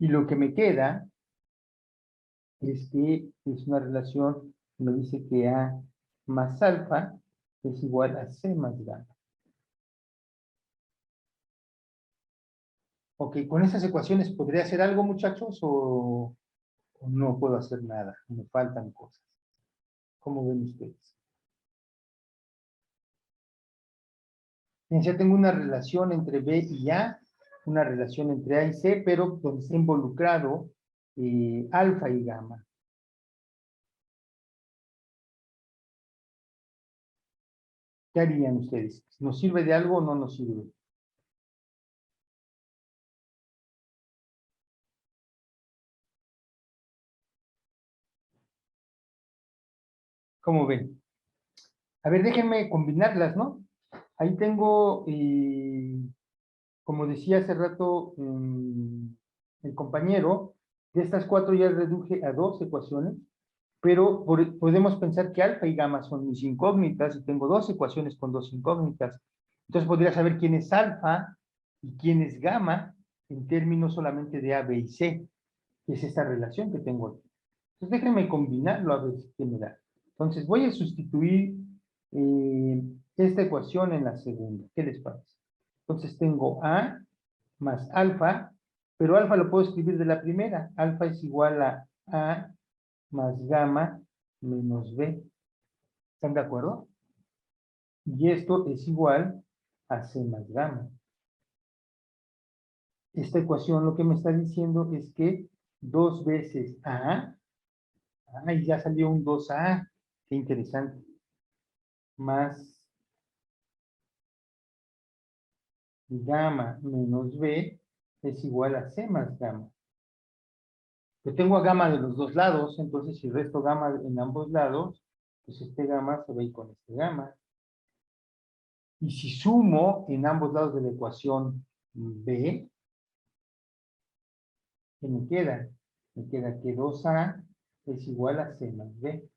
lo que me queda es que es una relación que me dice que a más alfa es igual a c más gamma. Ok, con estas ecuaciones, ¿podría hacer algo, muchachos, o no puedo hacer nada? Me faltan cosas. ¿Cómo ven ustedes? Ya tengo una relación entre B y A, una relación entre A y C, pero donde está involucrado alfa y gamma. ¿Qué harían ustedes? ¿Nos sirve de algo o no nos sirve? ¿Cómo ven? A ver, déjenme combinarlas, ¿no? Ahí tengo, como decía hace rato el compañero, de estas 4 ya reduje a 2 ecuaciones, pero podemos pensar que alfa y gamma son mis incógnitas y tengo 2 ecuaciones con 2 incógnitas. Entonces podría saber quién es alfa y quién es gamma en términos solamente de A, B y C, que es esta relación que tengo aquí. Entonces déjenme combinarlo a ver qué me da. Entonces voy a sustituir esta ecuación en la segunda. ¿Qué les parece? Entonces tengo A más alfa, pero alfa lo puedo escribir de la primera. Alfa es igual a A más gamma menos b. ¿Están de acuerdo? Y esto es igual a c más gamma. Esta ecuación lo que me está diciendo es que 2 veces a, y ya salió un 2a, qué interesante, más gamma menos b es igual a c más gamma. Yo tengo a gamma de los dos lados, entonces si resto gamma en ambos lados, pues este gamma se va a ir con este gamma. Y si sumo en ambos lados de la ecuación b, ¿qué me queda? Me queda que 2a es igual a c más b.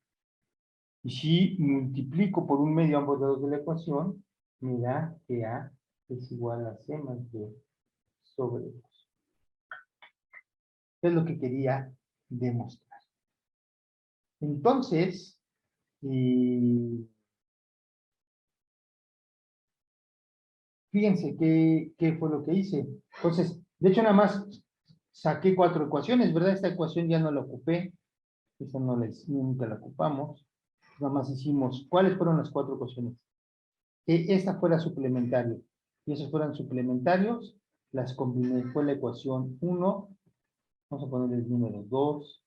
Y si multiplico por un medio ambos lados de la ecuación, me da que a es igual a c más b sobre 2. Es lo que quería demostrar. Entonces, fíjense qué fue lo que hice. Entonces, de hecho, nada más saqué 4 ecuaciones, ¿verdad? Esta ecuación ya no la ocupé. Esta nunca la ocupamos. Nada más hicimos, ¿cuáles fueron las 4 ecuaciones? Que esta fuera suplementaria. Y esos fueran suplementarios, las combiné. Fue la ecuación 1. Vamos a poner el número 2,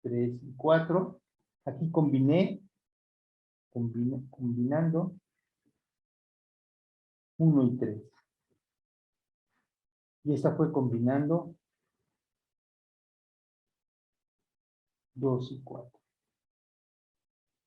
3 y 4. Aquí combinando 1 y 3. Y esta fue combinando 2 y 4.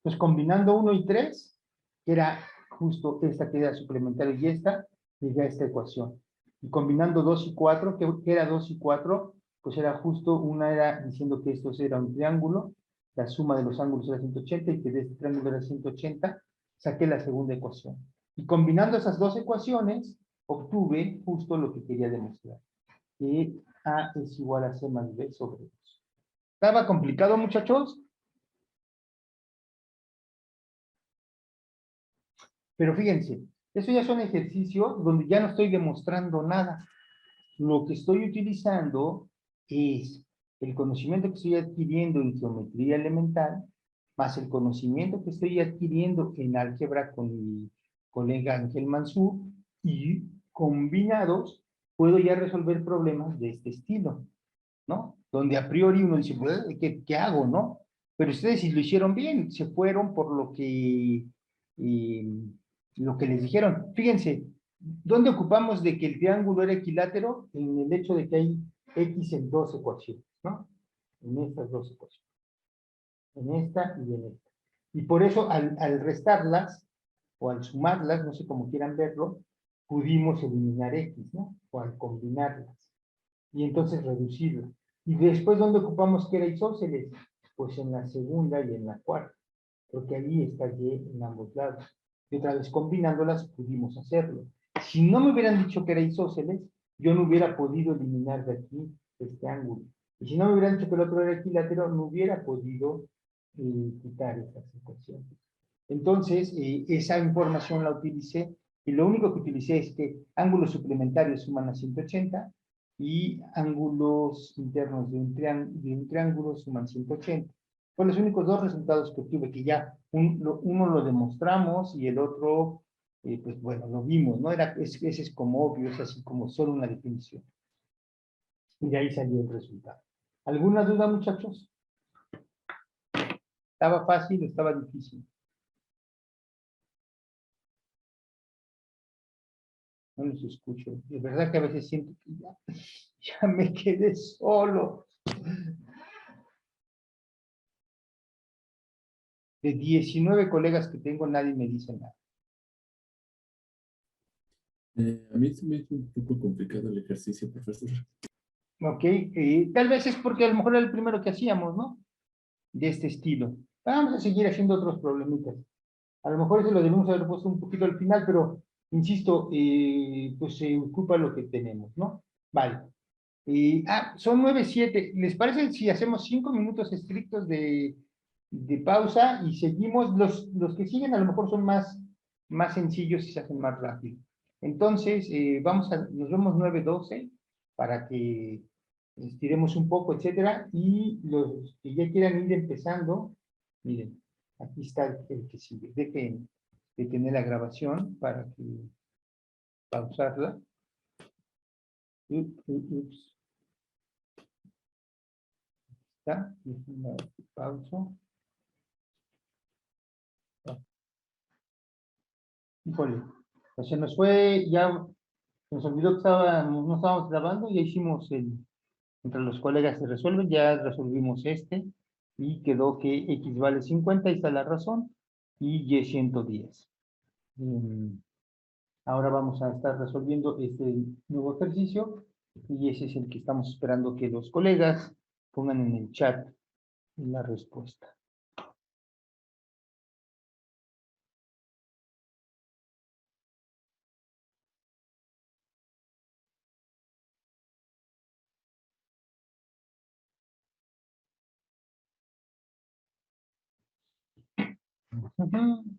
Pues combinando 1 y 3, que era justo esta que era suplementaria y esta, llegué a esta ecuación. Y combinando 2 y 4, que era 2 y 4, pues era justo, una era diciendo que esto era un triángulo, la suma de los ángulos era 180 y que de este triángulo era 180, saqué la segunda ecuación. Y combinando esas dos ecuaciones, obtuve justo lo que quería demostrar, que A es igual a C más B sobre 2. ¿Estaba complicado, muchachos? Pero fíjense, eso ya son ejercicios donde ya no estoy demostrando nada. Lo que estoy utilizando es el conocimiento que estoy adquiriendo en geometría elemental, más el conocimiento que estoy adquiriendo en álgebra con mi colega Ángel Mansur, y combinados puedo ya resolver problemas de este estilo, ¿no? Donde a priori uno dice, pues, ¿qué hago, no? Pero ustedes si lo hicieron bien, se fueron por lo que les dijeron. Fíjense, ¿dónde ocupamos de que el triángulo era equilátero? En el hecho de que hay x en dos ecuaciones, ¿no? En estas dos ecuaciones. En esta y en esta. Y por eso al restarlas, o al sumarlas, no sé cómo quieran verlo, pudimos eliminar x, ¿no? O al combinarlas. Y entonces reducirlas. Y después, ¿dónde ocupamos que era isósceles? Pues en la segunda y en la cuarta. Porque ahí está y en ambos lados. Y otra vez combinándolas pudimos hacerlo. Si no me hubieran dicho que era isósceles, yo no hubiera podido eliminar de aquí este ángulo. Y si no me hubieran dicho que el otro era equilátero, no hubiera podido quitar estas ecuaciones. Entonces, esa información la utilicé, y lo único que utilicé es que ángulos suplementarios suman a 180 y ángulos internos de un triángulo suman 180. Fueron los únicos dos resultados que obtuve, que ya uno lo demostramos y el otro, pues bueno, lo vimos, ¿no? Ese es como obvio, es así como solo una definición. Y de ahí salió el resultado. ¿Alguna duda, muchachos? ¿Estaba fácil o estaba difícil? No los escucho. De verdad que a veces siento que ya me quedé solo. De 19 colegas que tengo, nadie me dice nada. A mí se me hizo un poco complicado el ejercicio, profesor. Ok, tal vez es porque a lo mejor era el primero que hacíamos, ¿no? De este estilo. Vamos a seguir haciendo otros problemitas. A lo mejor eso lo debemos haber puesto un poquito al final, pero, insisto, pues se ocupa lo que tenemos, ¿no? Vale. Son 9:07. ¿Les parece si hacemos 5 minutos estrictos de pausa y seguimos? Los que siguen a lo mejor son más sencillos y se hacen más rápido. Entonces, nos vemos 9:12 para que estiremos un poco, etcétera, y los que ya quieran ir empezando, miren, aquí está el que sigue. Dejen de tener la grabación para que pausarla. Ups. Está, déjenme pauso. Híjole, pues se nos fue, ya nos olvidó que no estábamos grabando, ya hicimos entre los colegas se resuelven, ya resolvimos y quedó que X vale 50, ahí está la razón, y Y 110. Ahora vamos a estar resolviendo este nuevo ejercicio, y ese es el que estamos esperando que los colegas pongan en el chat la respuesta.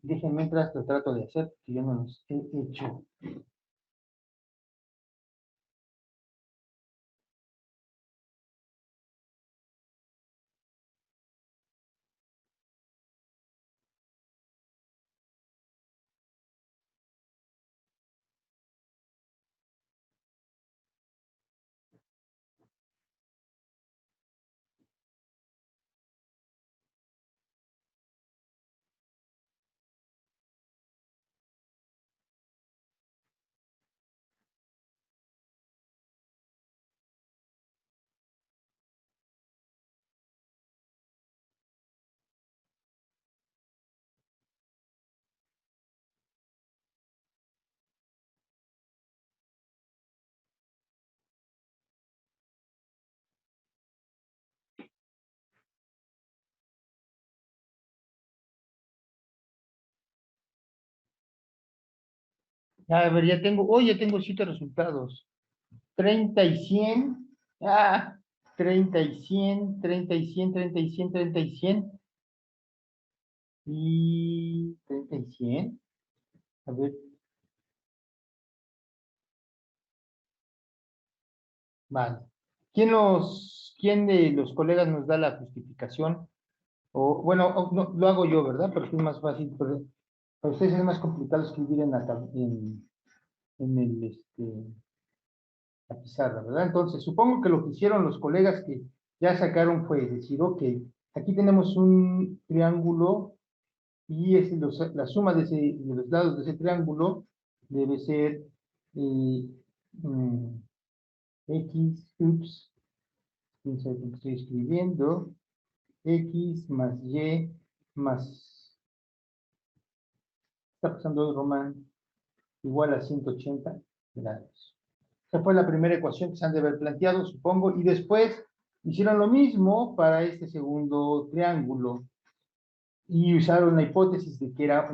Déjenme mientras lo trato de hacer, que yo no los he hecho. A ver, ya tengo 7 resultados. 30 y 100. 30 y 100, 30 y 100, 30 y 100, 30 y 100. Y 30 y 100. A ver. Vale. ¿Quién de los colegas nos da la justificación? O, bueno, no, lo hago yo, ¿verdad? Porque es más fácil. Para ustedes es más complicado escribir en la pizarra, ¿verdad? Entonces, supongo que lo que hicieron los colegas que ya sacaron fue decir, ok, aquí tenemos un triángulo y la suma de los lados de ese triángulo debe ser X, no sé lo que estoy escribiendo, X más Y más, está pasando hoy Román, igual a 180 grados. Esa fue la primera ecuación que se han de haber planteado, supongo, y después hicieron lo mismo para este segundo triángulo y usaron la hipótesis de que era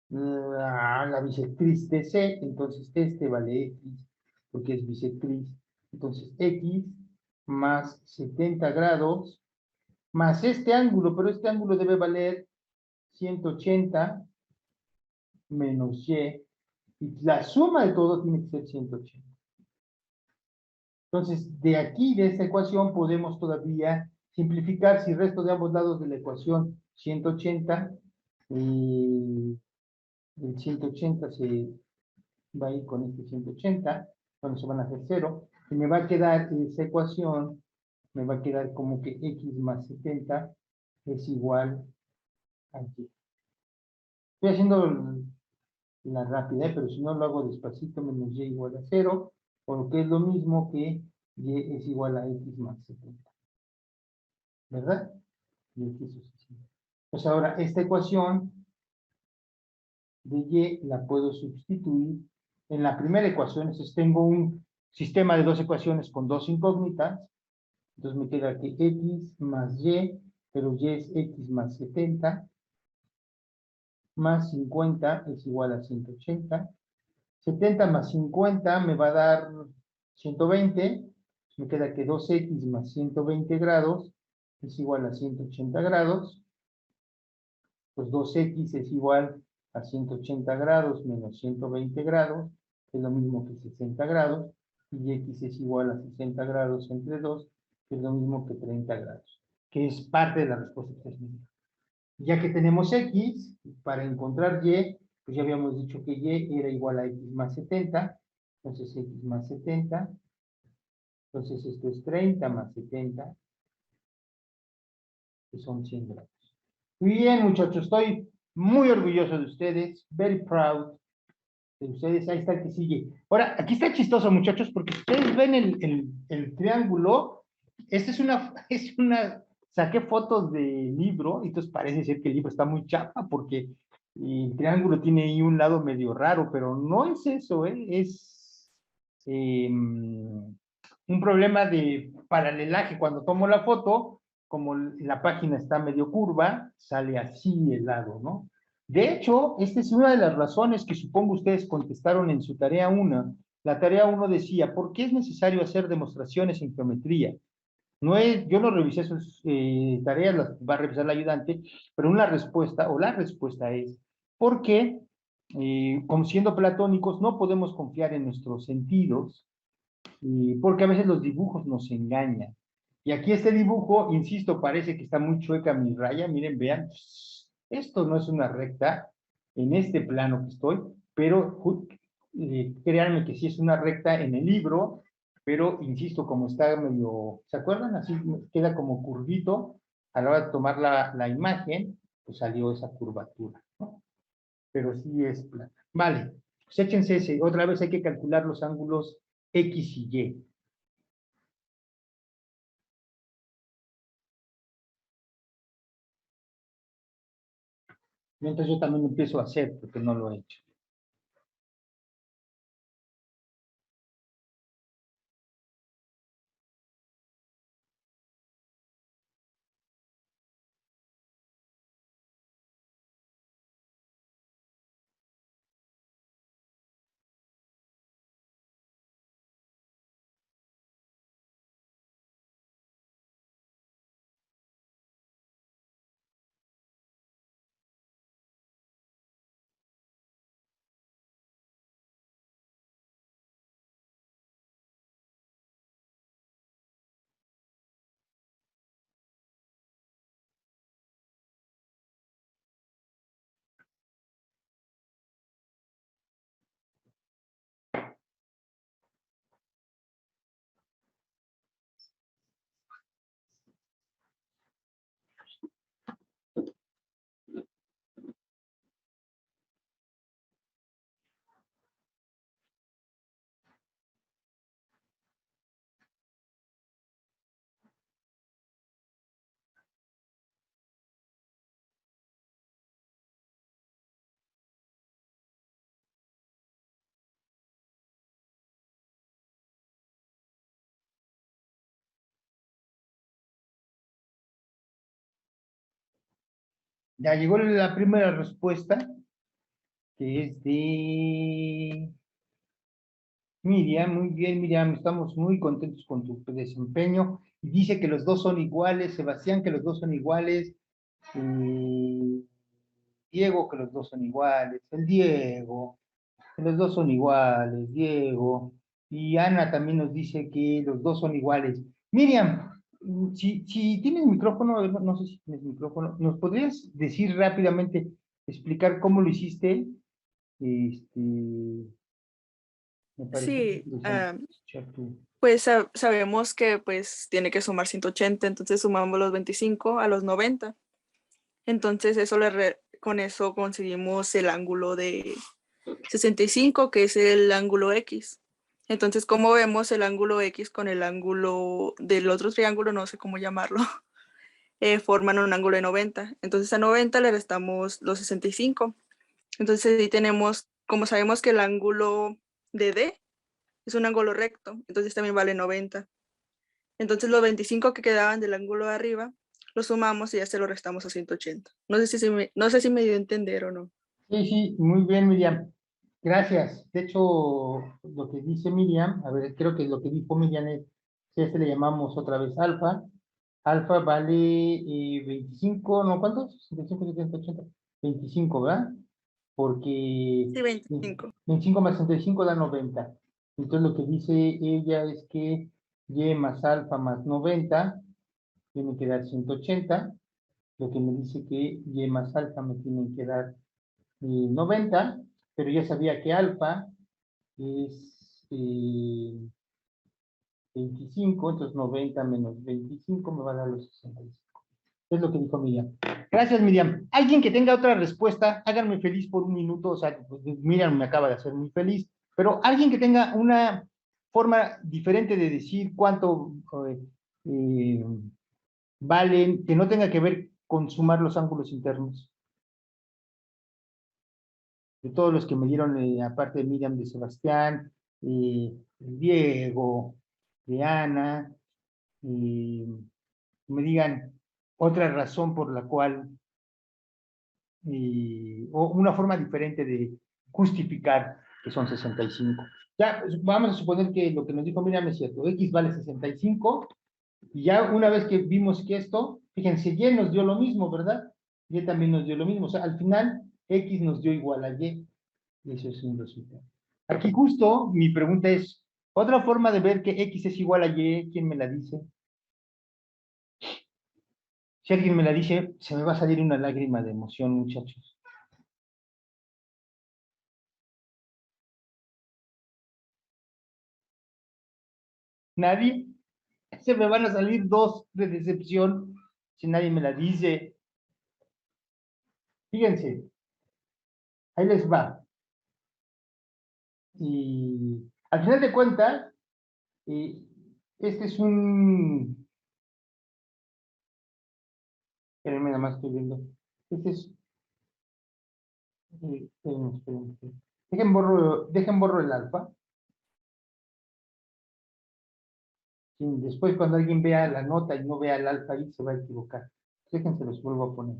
la bisectriz de C, entonces este vale X, porque es bisectriz, entonces X más 70 grados, más este ángulo, pero este ángulo debe valer 180 menos Y, y la suma de todo tiene que ser 180. Entonces, de aquí, de esta ecuación, podemos todavía simplificar si resto de ambos lados de la ecuación 180, el 180 se va a ir con este 180, bueno, se van a hacer 0, y me va a quedar esa ecuación, me va a quedar como que X más 70 es igual a Y. Estoy haciendo la rápida, pero si no lo hago despacito, menos Y igual a 0, o lo que es lo mismo que Y es igual a X más 70. ¿Verdad? Y aquí sucesivamente. Pues ahora, esta ecuación de Y la puedo sustituir en la primera ecuación. Entonces tengo un sistema de dos ecuaciones con dos incógnitas. Entonces me queda que X más Y, pero Y es X más 70, más 50 es igual a 180. 70 más 50 me va a dar 120. Me queda que 2X más 120 grados es igual a 180 grados. Pues 2X es igual a 180 grados menos 120 grados, es lo mismo que 60 grados. y x es igual a 60 grados entre 2, que es lo mismo que 30 grados, que es parte de la respuesta que ustedes me dieron. Ya que tenemos x, para encontrar y, pues ya habíamos dicho que y era igual a x más 70, entonces x más 70, entonces esto es 30 más 70, que son 100 grados. Muy bien, muchachos, estoy muy orgulloso de ustedes, very proud de ustedes. Ahí está el que sigue. Ahora, aquí está chistoso, muchachos, porque ustedes ven el triángulo. Esta es una, saqué fotos del libro, y entonces parece ser que el libro está muy chapa, porque el triángulo tiene ahí un lado medio raro, pero no es eso, es un problema de paralelaje. Cuando tomo la foto, como la página está medio curva, sale así el lado, ¿no? De hecho, esta es una de las razones que supongo ustedes contestaron en su tarea 1. La tarea 1 decía, ¿por qué es necesario hacer demostraciones en geometría? No es, yo no revisé sus tareas, las va a revisar la ayudante, pero la respuesta es, porque como siendo platónicos no podemos confiar en nuestros sentidos, porque a veces los dibujos nos engañan. Y aquí este dibujo, insisto, parece que está muy chueca mi raya. Miren, vean, esto no es una recta en este plano que estoy, pero créanme que sí es una recta en el libro, pero insisto, como está medio, ¿se acuerdan? Así queda como curvito. A la hora de tomar la imagen, pues salió esa curvatura, ¿no? Pero sí es plana. Vale, pues échense ese. Otra vez hay que calcular los ángulos X y Y. Mientras yo también empiezo a hacer, porque no lo he hecho. Ya llegó la primera respuesta, que es de Miriam. Muy bien, Miriam, estamos muy contentos con tu desempeño. Y dice que los dos son iguales, Sebastián, que los dos son iguales, Diego, que los dos son iguales, el Diego, que los dos son iguales, Diego, y Ana también nos dice que los dos son iguales. Miriam, si tienes micrófono, no sé si tienes micrófono, ¿nos podrías decir rápidamente, explicar cómo lo hiciste? Me parece Sí, interesante escuchar tu... pues sabemos que pues tiene que sumar 180, entonces sumamos los 25 a los 90. Entonces con eso conseguimos el ángulo de 65, que es el ángulo X. Entonces, como vemos el ángulo X con el ángulo del otro triángulo, no sé cómo llamarlo, forman un ángulo de 90. Entonces a 90 le restamos los 65. Entonces ahí tenemos, como sabemos que el ángulo de D es un ángulo recto, entonces también vale 90. Entonces los 25 que quedaban del ángulo de arriba, los sumamos y ya se lo restamos a 180. No sé si me dio a entender o no. Sí, sí, muy bien, Miriam. Gracias. De hecho, lo que dice Miriam, a ver, creo que lo que dijo Miriam es, si a este le llamamos otra vez alfa. Alfa vale 25, ¿no? ¿Cuántos? 25, 70, 80. 25, ¿verdad? Porque Sí, 25. 25 más 65 da 90. Entonces lo que dice ella es que y más alfa más 90 tiene que dar 180. Lo que me dice que y más alfa me tienen que dar 90, pero ya sabía que alfa es 25, entonces 90 menos 25 me va a dar los 65. Es lo que dijo Miriam. Gracias, Miriam. Alguien que tenga otra respuesta, háganme feliz por un minuto. O sea, pues, Miriam me acaba de hacer muy feliz, pero alguien que tenga una forma diferente de decir cuánto eh, valen, que no tenga que ver con sumar los ángulos internos. De todos los que me dieron, aparte de Miriam, de Sebastián, Diego, de Ana, me digan otra razón por la cual, o una forma diferente de justificar que son 65. Ya, pues, vamos a suponer que lo que nos dijo Miriam es cierto, X vale 65, y ya una vez que vimos que esto, fíjense, Y nos dio lo mismo, ¿verdad? Y también nos dio lo mismo, o sea, al final X nos dio igual a Y, y eso es un resultado. Aquí justo mi pregunta es, ¿otra forma de ver que X es igual a Y? ¿Quién me la dice? Si alguien me la dice, se me va a salir una lágrima de emoción, muchachos. ¿Nadie? Se me van a salir dos de decepción si nadie me la dice. Fíjense, ahí les va. Y al final de cuentas, este es un... Espérenme, nada más estoy viendo. Este es... espérenme. Dejen borro el alfa. Sí, después cuando alguien vea la nota y no vea el alfa ahí, se va a equivocar. Déjense los vuelvo a poner.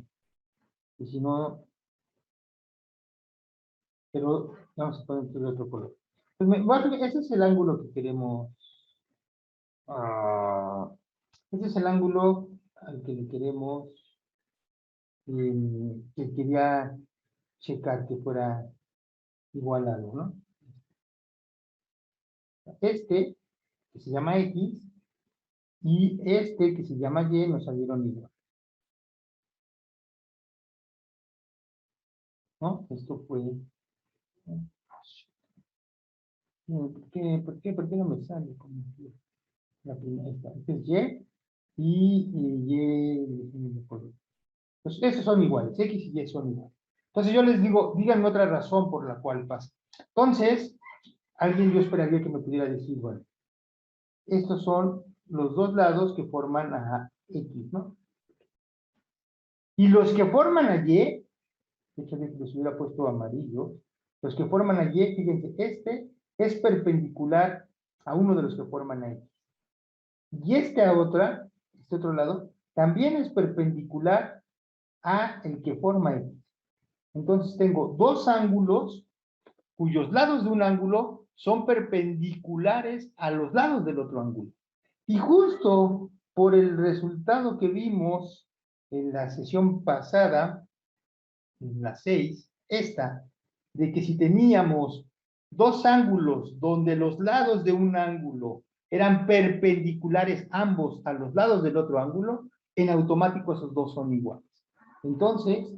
Y si no, pero vamos a poner de otro color. Pues ese es el ángulo que queremos. Ese es el ángulo al que le queremos, que quería checar que fuera igual a algo, ¿no? Este, que se llama X, y este, que se llama Y, nos salieron igual. ¿No? Esto fue... ¿Por qué no me sale? Como la primera, este es Y, pues esos son iguales, X y Y son iguales. Entonces yo les digo, díganme otra razón por la cual pasa. Entonces, alguien yo esperaría que me pudiera decir, bueno, estos son los dos lados que forman a X, ¿no? Y los que forman a Y, de hecho les hubiera puesto amarillo, los que forman a Y, fíjense, este es perpendicular a uno de los que forman a X. Y este otro lado, también es perpendicular a el que forma X. Entonces tengo dos ángulos cuyos lados de un ángulo son perpendiculares a los lados del otro ángulo. Y justo por el resultado que vimos en la sesión pasada, en la 6, de que si teníamos dos ángulos donde los lados de un ángulo eran perpendiculares ambos a los lados del otro ángulo, en automático esos dos son iguales. Entonces,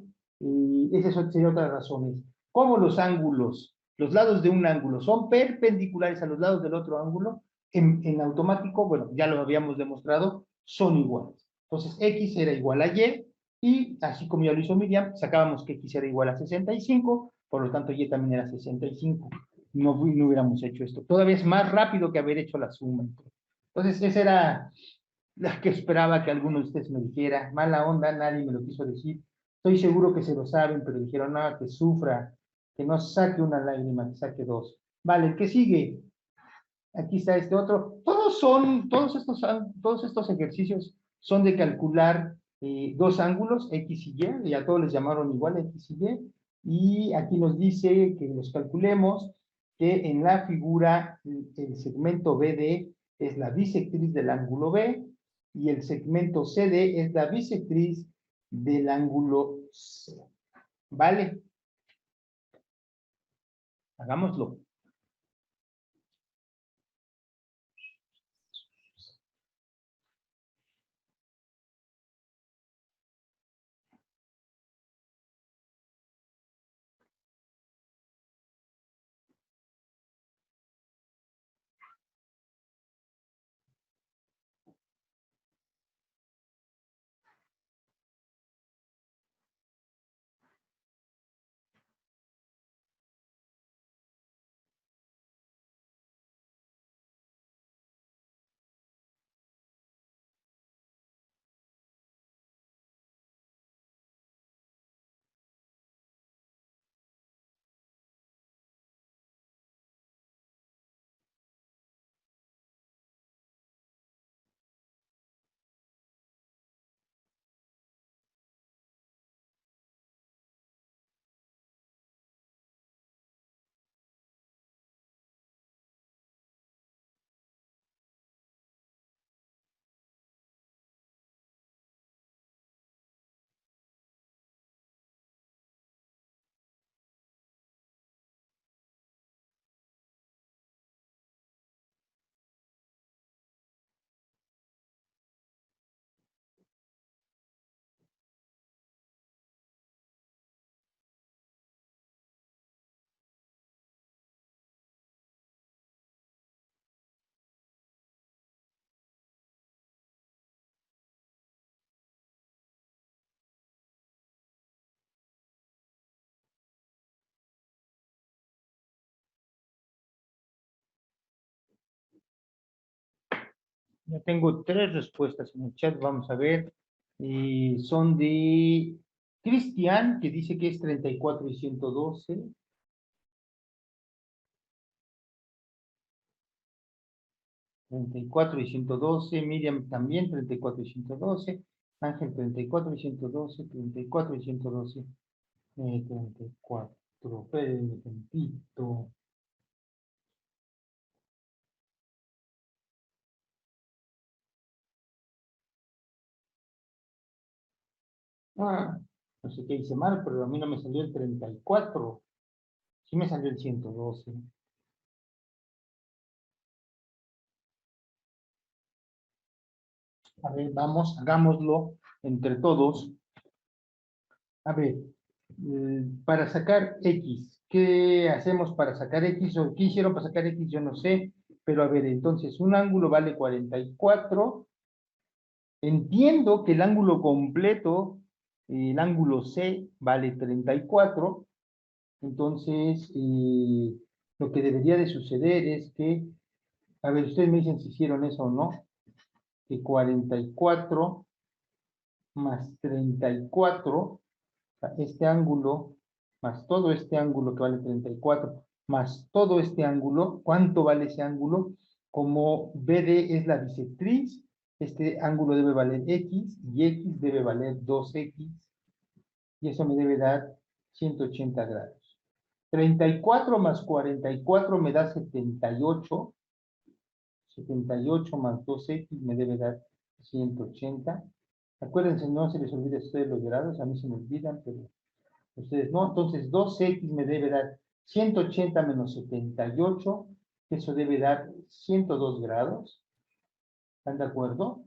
esa sería otra razón. ¿Cómo los ángulos, los lados de un ángulo son perpendiculares a los lados del otro ángulo? En automático, bueno, ya lo habíamos demostrado, son iguales. Entonces, X era igual a Y, y así como ya lo hizo Miriam, sacábamos que X era igual a 65, por lo tanto Y también era 65. No hubiéramos hecho esto. Todavía es más rápido que haber hecho la suma. Entonces, esa era la que esperaba que alguno de ustedes me dijera. Mala onda, nadie me lo quiso decir. Estoy seguro que se lo saben, pero dijeron, no, que sufra, que no saque una lágrima, que saque dos. Vale, el que sigue. Aquí está este otro. Todos estos ejercicios son de calcular dos ángulos, X y Y a todos les llamaron igual X y Y, y aquí nos dice que los calculemos, que en la figura el segmento BD es la bisectriz del ángulo B, y el segmento CD es la bisectriz del ángulo C. ¿Vale? Hagámoslo. Ya tengo 3 respuestas en el chat, vamos a ver. Son de Cristian, que dice que es 34 y 112. ...34 y 112, Miriam también 34 y 112, Ángel 34 y 112, 34 y 112, 34, espérenme un tantito. No sé qué hice mal, pero a mí no me salió el 34, sí me salió el 112. A ver, vamos, hagámoslo entre todos. A ver, para sacar X, ¿qué hacemos para sacar X? ¿O qué hicieron para sacar X? Yo no sé, pero a ver, entonces, un ángulo vale 44. Entiendo que el ángulo completo, el ángulo C, vale 34. Entonces, lo que debería de suceder es que, a ver, ustedes me dicen si hicieron eso o no, que 44 más 34, este ángulo, más todo este ángulo que vale 34, más todo este ángulo, ¿cuánto vale ese ángulo? Como BD es la bisectriz, este ángulo debe valer X, y X debe valer 2X, y eso me debe dar 180 grados. 34 más 44 me da 78, 78 más 2X me debe dar 180. Acuérdense, no se les olvide a ustedes los grados, a mí se me olvidan, pero ustedes no. Entonces, 2X me debe dar 180 menos 78, eso debe dar 102 grados. ¿Están de acuerdo?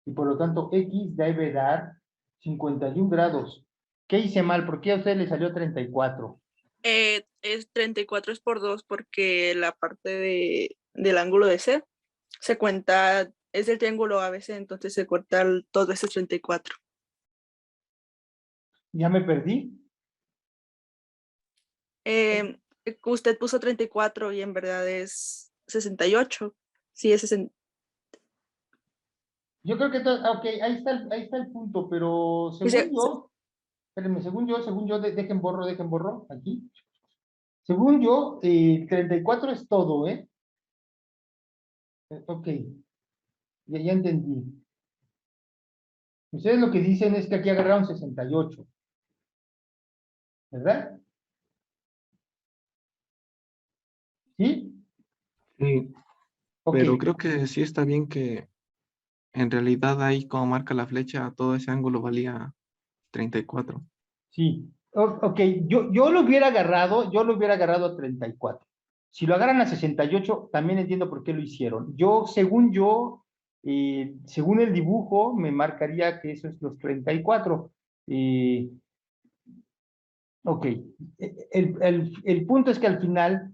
Y por lo tanto, X debe dar 51 grados. ¿Qué hice mal? ¿Por qué a usted le salió 34? Es 34 es por 2 porque la parte del ángulo de C se cuenta, es el triángulo ABC, entonces se cuenta 2 veces 34. ¿Ya me perdí? Usted puso 34 y en verdad es 68. Sí, es 60. Yo creo que, ok, ahí está el punto, pero Sí, según yo, espérenme, según yo, dejen borro, aquí. Según yo, 34 es todo, ¿eh? Ok, ya entendí. Ustedes lo que dicen es que aquí agarraron 68, ¿verdad? ¿Sí? Sí, Ok, pero creo que sí está bien que en realidad ahí como marca la flecha, todo ese ángulo valía 34. sí. Ok, yo lo hubiera agarrado a 34. Si lo agarran a 68, también entiendo por qué lo hicieron. Según según el dibujo, me marcaría que eso es los 34. Ok, el punto es que al final,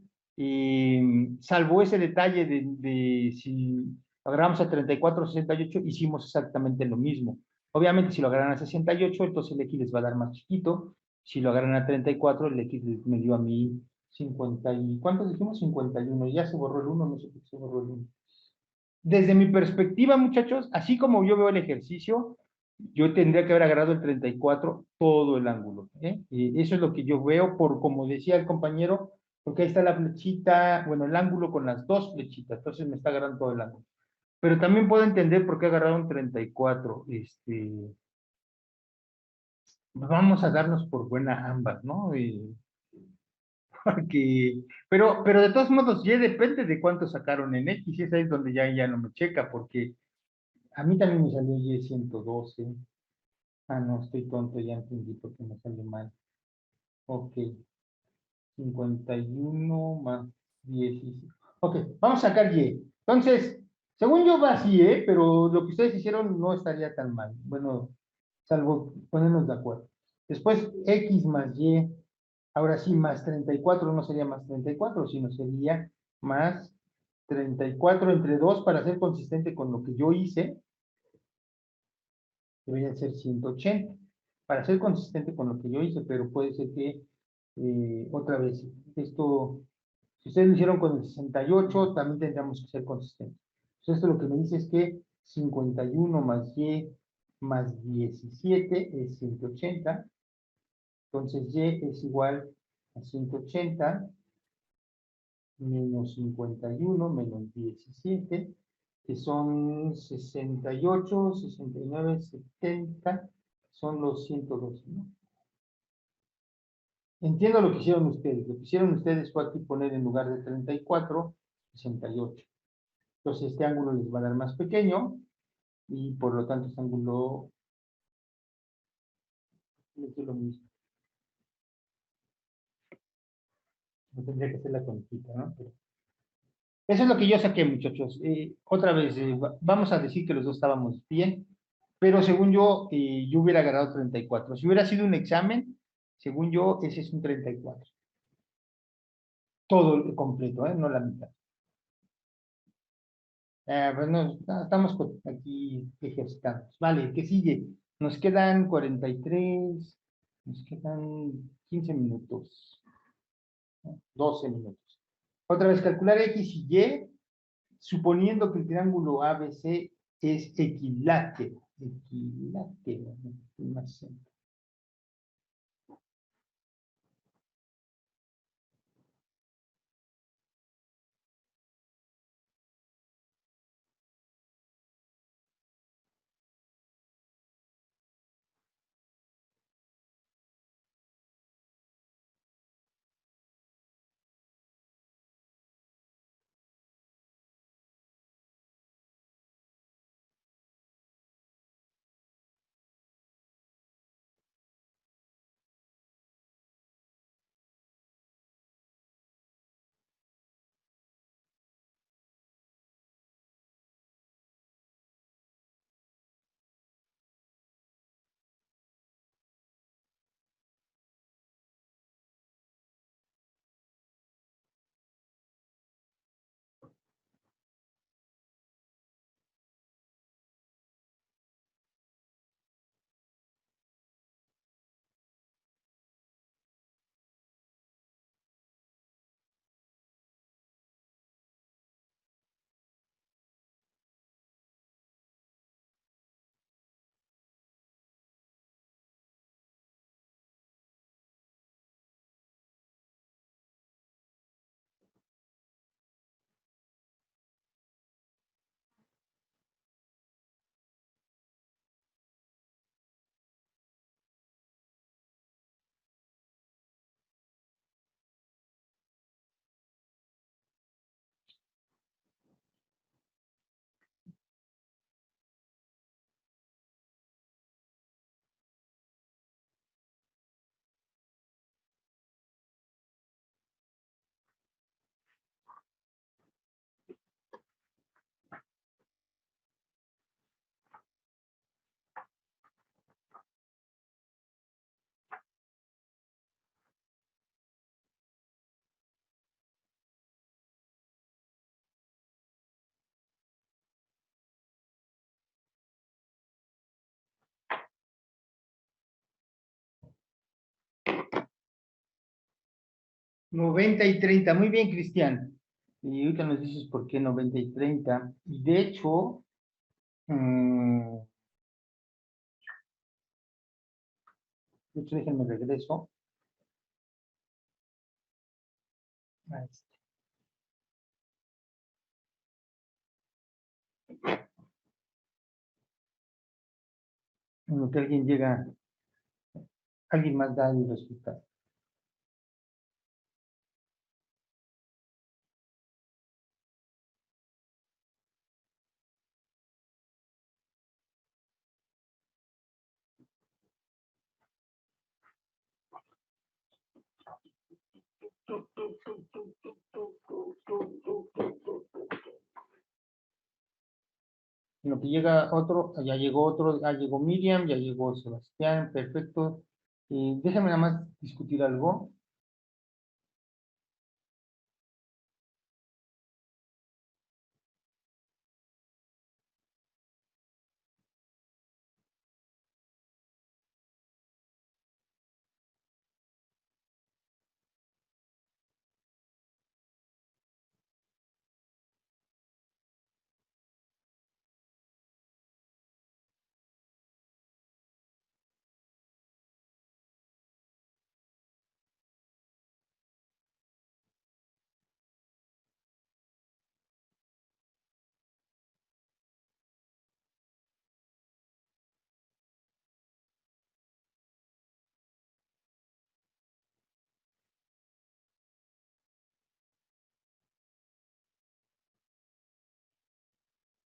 salvo ese detalle de si lo agarramos a 34 o 68, hicimos exactamente lo mismo. Obviamente, si lo agarran a 68, entonces el X les va a dar más chiquito. Si lo agarran a 34, el X me dio a mí 50 y... ¿Cuántos dijimos? 51. Ya se borró el 1, no sé por qué se borró el 1. Desde mi perspectiva, muchachos, así como yo veo el ejercicio, yo tendría que haber agarrado el 34 todo el ángulo, ¿eh? Y eso es lo que yo veo por, como decía el compañero, porque ahí está la flechita, bueno, el ángulo con las 2 flechitas, entonces me está agarrando todo el ángulo. Pero también puedo entender por qué agarraron 34. Vamos a darnos por buena ambas, ¿no? Porque, pero de todos modos, ya depende de cuánto sacaron en X, y es ahí donde ya no me checa, porque a mí también me salió Y 112. Ah, no, estoy tonto, ya entendí por qué me sale mal. Ok, 51 más 17. Ok, vamos a sacar Y. Entonces, según yo va así, ¿eh? Pero lo que ustedes hicieron no estaría tan mal. Bueno, salvo ponernos de acuerdo. Después, X más Y. Ahora sí, más 34 no sería más 34, sino sería más 34 entre 2 para ser consistente con lo que yo hice. Debería ser 180 para ser consistente con lo que yo hice, pero puede ser que otra vez, esto, si ustedes lo hicieron con el 68, también tendríamos que ser consistentes. Entonces, esto lo que me dice es que 51 más y más 17 es 180. Entonces, y es igual a 180 menos 51 menos 17, que son 68, 69, 70, son los 112, ¿no? Entiendo lo que hicieron ustedes. Lo que hicieron ustedes fue aquí poner en lugar de 34, 68. Entonces, este ángulo les va a dar más pequeño y por lo tanto este ángulo es lo mismo. No tendría que ser la conejita, ¿no? Pero eso es lo que yo saqué, muchachos. Otra vez, vamos a decir que los dos estábamos bien, pero según yo, yo hubiera agarrado 34. Si hubiera sido un examen, según yo, ese es un 34. Todo completo, ¿eh? No la mitad. Bueno, estamos aquí ejercitando. Vale, ¿qué sigue? Nos quedan 43, nos quedan 15 minutos, ¿no? 12 minutos. Otra vez, calcular X y Y, suponiendo que el triángulo ABC es equilátero. Equilátero, ¿no? Más simple. Noventa y 30, muy bien, Cristian. Y ahorita nos dices por qué 90 y 30. Y de hecho, déjenme regreso. A este. En lo que alguien llega, alguien más da el resultado. En lo que llega otro, ya llegó otro, ya llegó Miriam, ya llegó Sebastián, perfecto. Déjame nada más discutir algo.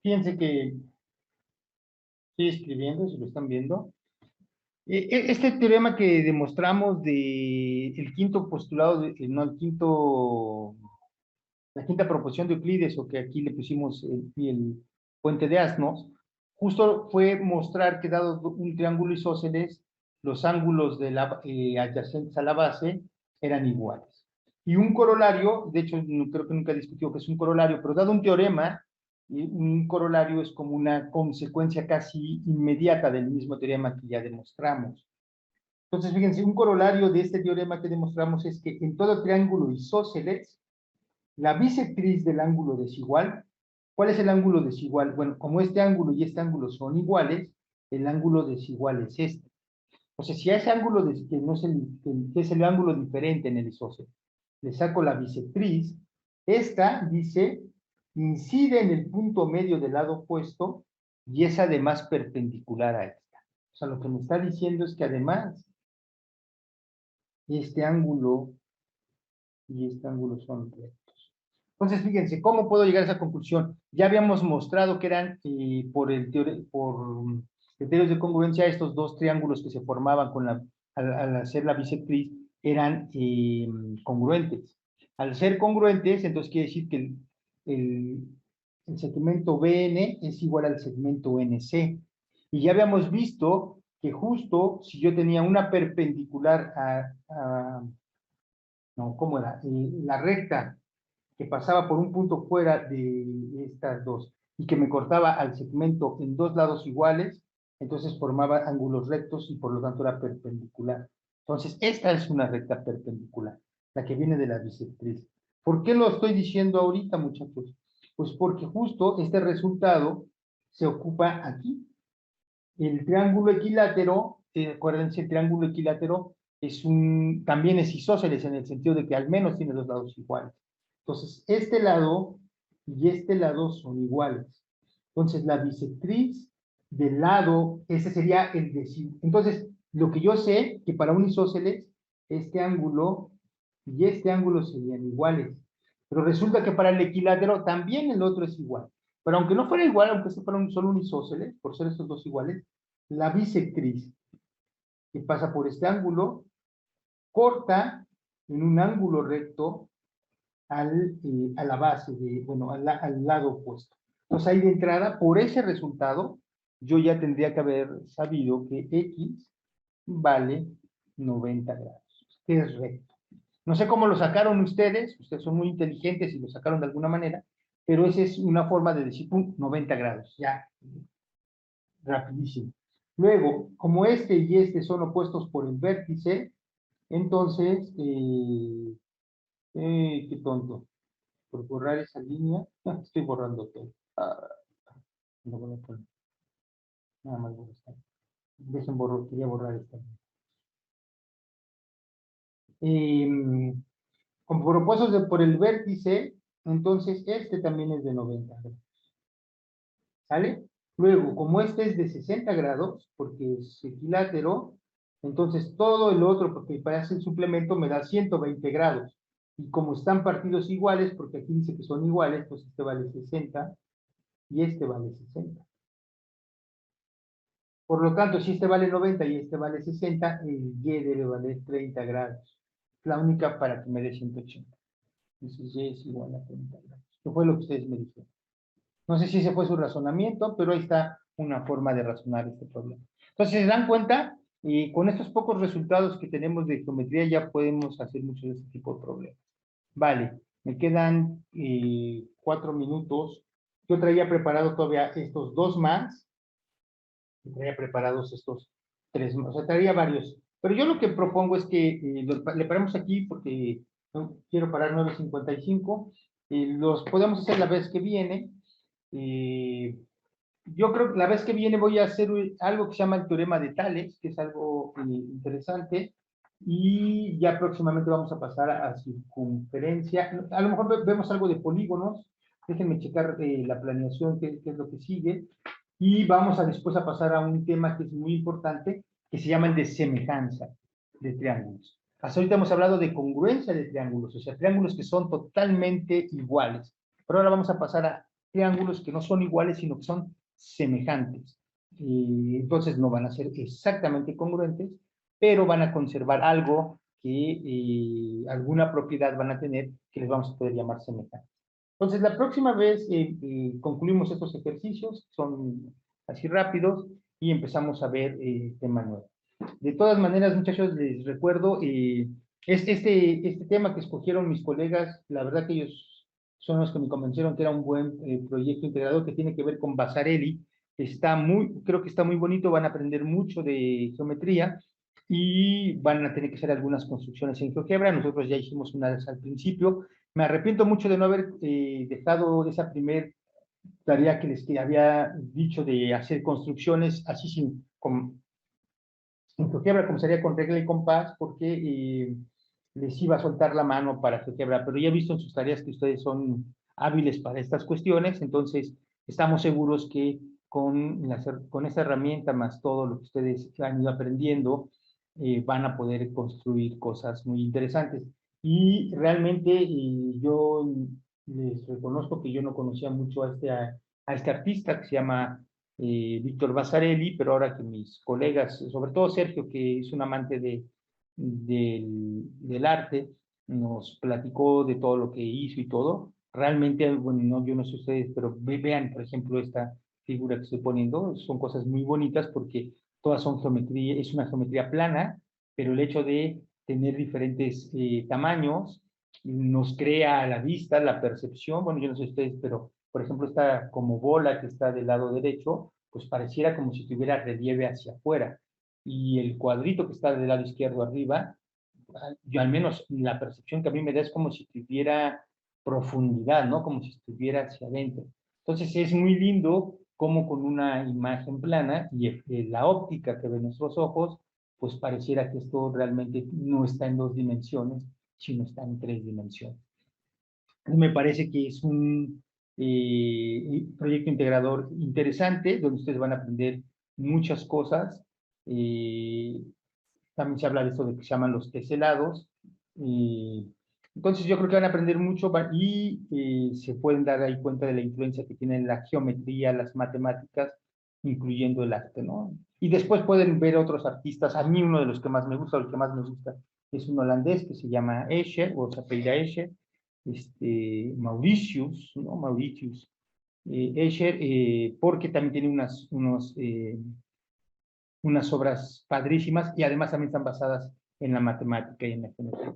Fíjense que estoy escribiendo, si lo están viendo. Este teorema que demostramos de el quinto postulado, no, la quinta proposición de Euclides, o que aquí le pusimos el puente de asnos, justo fue mostrar que dado un triángulo isósceles, los ángulos de adyacentes a la base eran iguales. Y un corolario, de hecho, creo que nunca discutió que es un corolario, pero dado un teorema, un corolario es como una consecuencia casi inmediata del mismo teorema que ya demostramos. Entonces, fíjense, un corolario de este teorema que demostramos es que en todo triángulo isósceles, la bisectriz del ángulo desigual, ¿cuál es el ángulo desigual? Bueno, como este ángulo y este ángulo son iguales, el ángulo desigual es este. O sea, si a ese ángulo que, no es que es el ángulo diferente en el isósceles, le saco la bisectriz, esta, dice, incide en el punto medio del lado opuesto y es además perpendicular a esta. O sea, lo que me está diciendo es que además este ángulo y este ángulo son rectos. Entonces, fíjense, ¿cómo puedo llegar a esa conclusión? Ya habíamos mostrado que eran, por criterios de congruencia, estos dos triángulos que se formaban al hacer la bisectriz eran congruentes. Al ser congruentes, entonces quiere decir que el segmento BN es igual al segmento NC. Y ya habíamos visto que justo si yo tenía una perpendicular no, ¿cómo era? La recta que pasaba por un punto fuera de estas dos y que me cortaba al segmento en dos lados iguales, entonces formaba ángulos rectos y por lo tanto era perpendicular. Entonces, esta es una recta perpendicular, la que viene de la bisectriz. ¿Por qué lo estoy diciendo ahorita, muchachos? Pues porque justo este resultado se ocupa aquí. El triángulo equilátero, acuérdense, el triángulo equilátero también es isósceles en el sentido de que al menos tiene dos lados iguales. Entonces, este lado y este lado son iguales. Entonces, la bisectriz del lado, ese sería el desigual. Entonces, lo que yo sé, que para un isósceles, este ángulo y este ángulo serían iguales. Pero resulta que para el equilátero también el otro es igual. Pero aunque no fuera igual, aunque fuera solo un isósceles, por ser estos dos iguales, la bisectriz que pasa por este ángulo corta en un ángulo recto a la base, al lado opuesto. Entonces ahí de entrada, por ese resultado, yo ya tendría que haber sabido que X vale 90 grados, que es recto. No sé cómo lo sacaron ustedes son muy inteligentes y lo sacaron de alguna manera, pero esa es una forma de decir, 90 grados, ya, rapidísimo. Luego, como este y este son opuestos por el vértice, entonces, qué tonto, por borrar esa línea, estoy borrando todo. No voy a poner, nada más voy a estar. Quería borrar esta línea. Como por opuestos por el vértice, entonces este también es de 90 grados. ¿Sale? Luego, como este es de 60 grados, porque es equilátero, entonces todo el otro, porque para hacer el suplemento me da 120 grados. Y como están partidos iguales, porque aquí dice que son iguales, pues este vale 60 y este vale 60. Por lo tanto, si este vale 90 y este vale 60, el Y debe valer 30 grados. La única para que me dé 180. Entonces Y es igual a 30 grados. Esto fue lo que ustedes me dijeron. No sé si ese fue su razonamiento, pero ahí está una forma de razonar este problema. Entonces, si se dan cuenta, y con estos pocos resultados que tenemos de geometría ya podemos hacer mucho de este tipo de problemas. Vale, me quedan 4 minutos. Yo traía preparado todavía estos 2 más. Traía preparados estos 3 más. O sea, traía varios. Pero yo lo que propongo es que le paremos aquí porque no quiero parar 9:55. Los podemos hacer la vez que viene. Yo creo que la vez que viene voy a hacer algo que se llama el teorema de Tales, que es algo interesante, y ya próximamente vamos a pasar a circunferencia. A lo mejor vemos algo de polígonos, déjenme checar la planeación, qué es lo que sigue, y vamos después a pasar a un tema que es muy importante, que se llama el de semejanza de triángulos. Hasta ahorita hemos hablado de congruencia de triángulos, o sea, triángulos que son totalmente iguales. Pero ahora vamos a pasar triángulos que no son iguales, sino que son semejantes. Entonces no van a ser exactamente congruentes, pero van a conservar algo que alguna propiedad van a tener que les vamos a poder llamar semejantes. Entonces, la próxima vez concluimos estos ejercicios, son así rápidos, y empezamos a ver tema nuevo. De todas maneras, muchachos, les recuerdo, este tema que escogieron mis colegas, la verdad que ellos son los que me convencieron que era un buen proyecto integrador que tiene que ver con Vasarely. Creo que está muy bonito, van a aprender mucho de geometría y van a tener que hacer algunas construcciones en GeoGebra. Nosotros ya hicimos una vez al principio. Me arrepiento mucho de no haber dejado esa primer tarea que les había dicho de hacer construcciones así en GeoGebra, como sería con regla y compás, porque les iba a soltar la mano para GeoGebra, pero ya he visto en sus tareas que ustedes son hábiles para estas cuestiones, entonces estamos seguros que con esta herramienta más todo lo que ustedes han ido aprendiendo, van a poder construir cosas muy interesantes. Y realmente yo les reconozco que yo no conocía mucho a este artista que se llama Víctor Vasarely, pero ahora que mis colegas, sobre todo Sergio, que es un amante del arte, nos platicó de todo lo que hizo y todo, realmente, bueno, no, yo no sé ustedes, pero vean, por ejemplo, esta figura que estoy poniendo, son cosas muy bonitas porque todas son geometría, es una geometría plana, pero el hecho de tener diferentes tamaños nos crea a la vista la percepción, bueno, yo no sé ustedes, pero por ejemplo, esta como bola que está del lado derecho, pues pareciera como si tuviera relieve hacia afuera. Y el cuadrito que está del lado izquierdo arriba, yo al menos la percepción que a mí me da es como si tuviera profundidad, ¿no? Como si estuviera hacia adentro. Entonces es muy lindo como con una imagen plana y la óptica que ven nuestros ojos, pues pareciera que esto realmente no está en 2 dimensiones, sino está en 3 dimensiones. Me parece que es un proyecto integrador interesante, donde ustedes van a aprender muchas cosas. También se habla de esto de que se llaman los teselados. Entonces yo creo que van a aprender mucho y se pueden dar ahí cuenta de la influencia que tienen la geometría, las matemáticas, incluyendo el arte, ¿no? Y después pueden ver otros artistas. A mí uno de los que más me gusta, o el que más me gusta, es un holandés que se llama Escher, o se apellida Escher, Mauritius, ¿no? Mauritius Escher, porque también tiene unas obras padrísimas y además también están basadas en la matemática y en la geometría.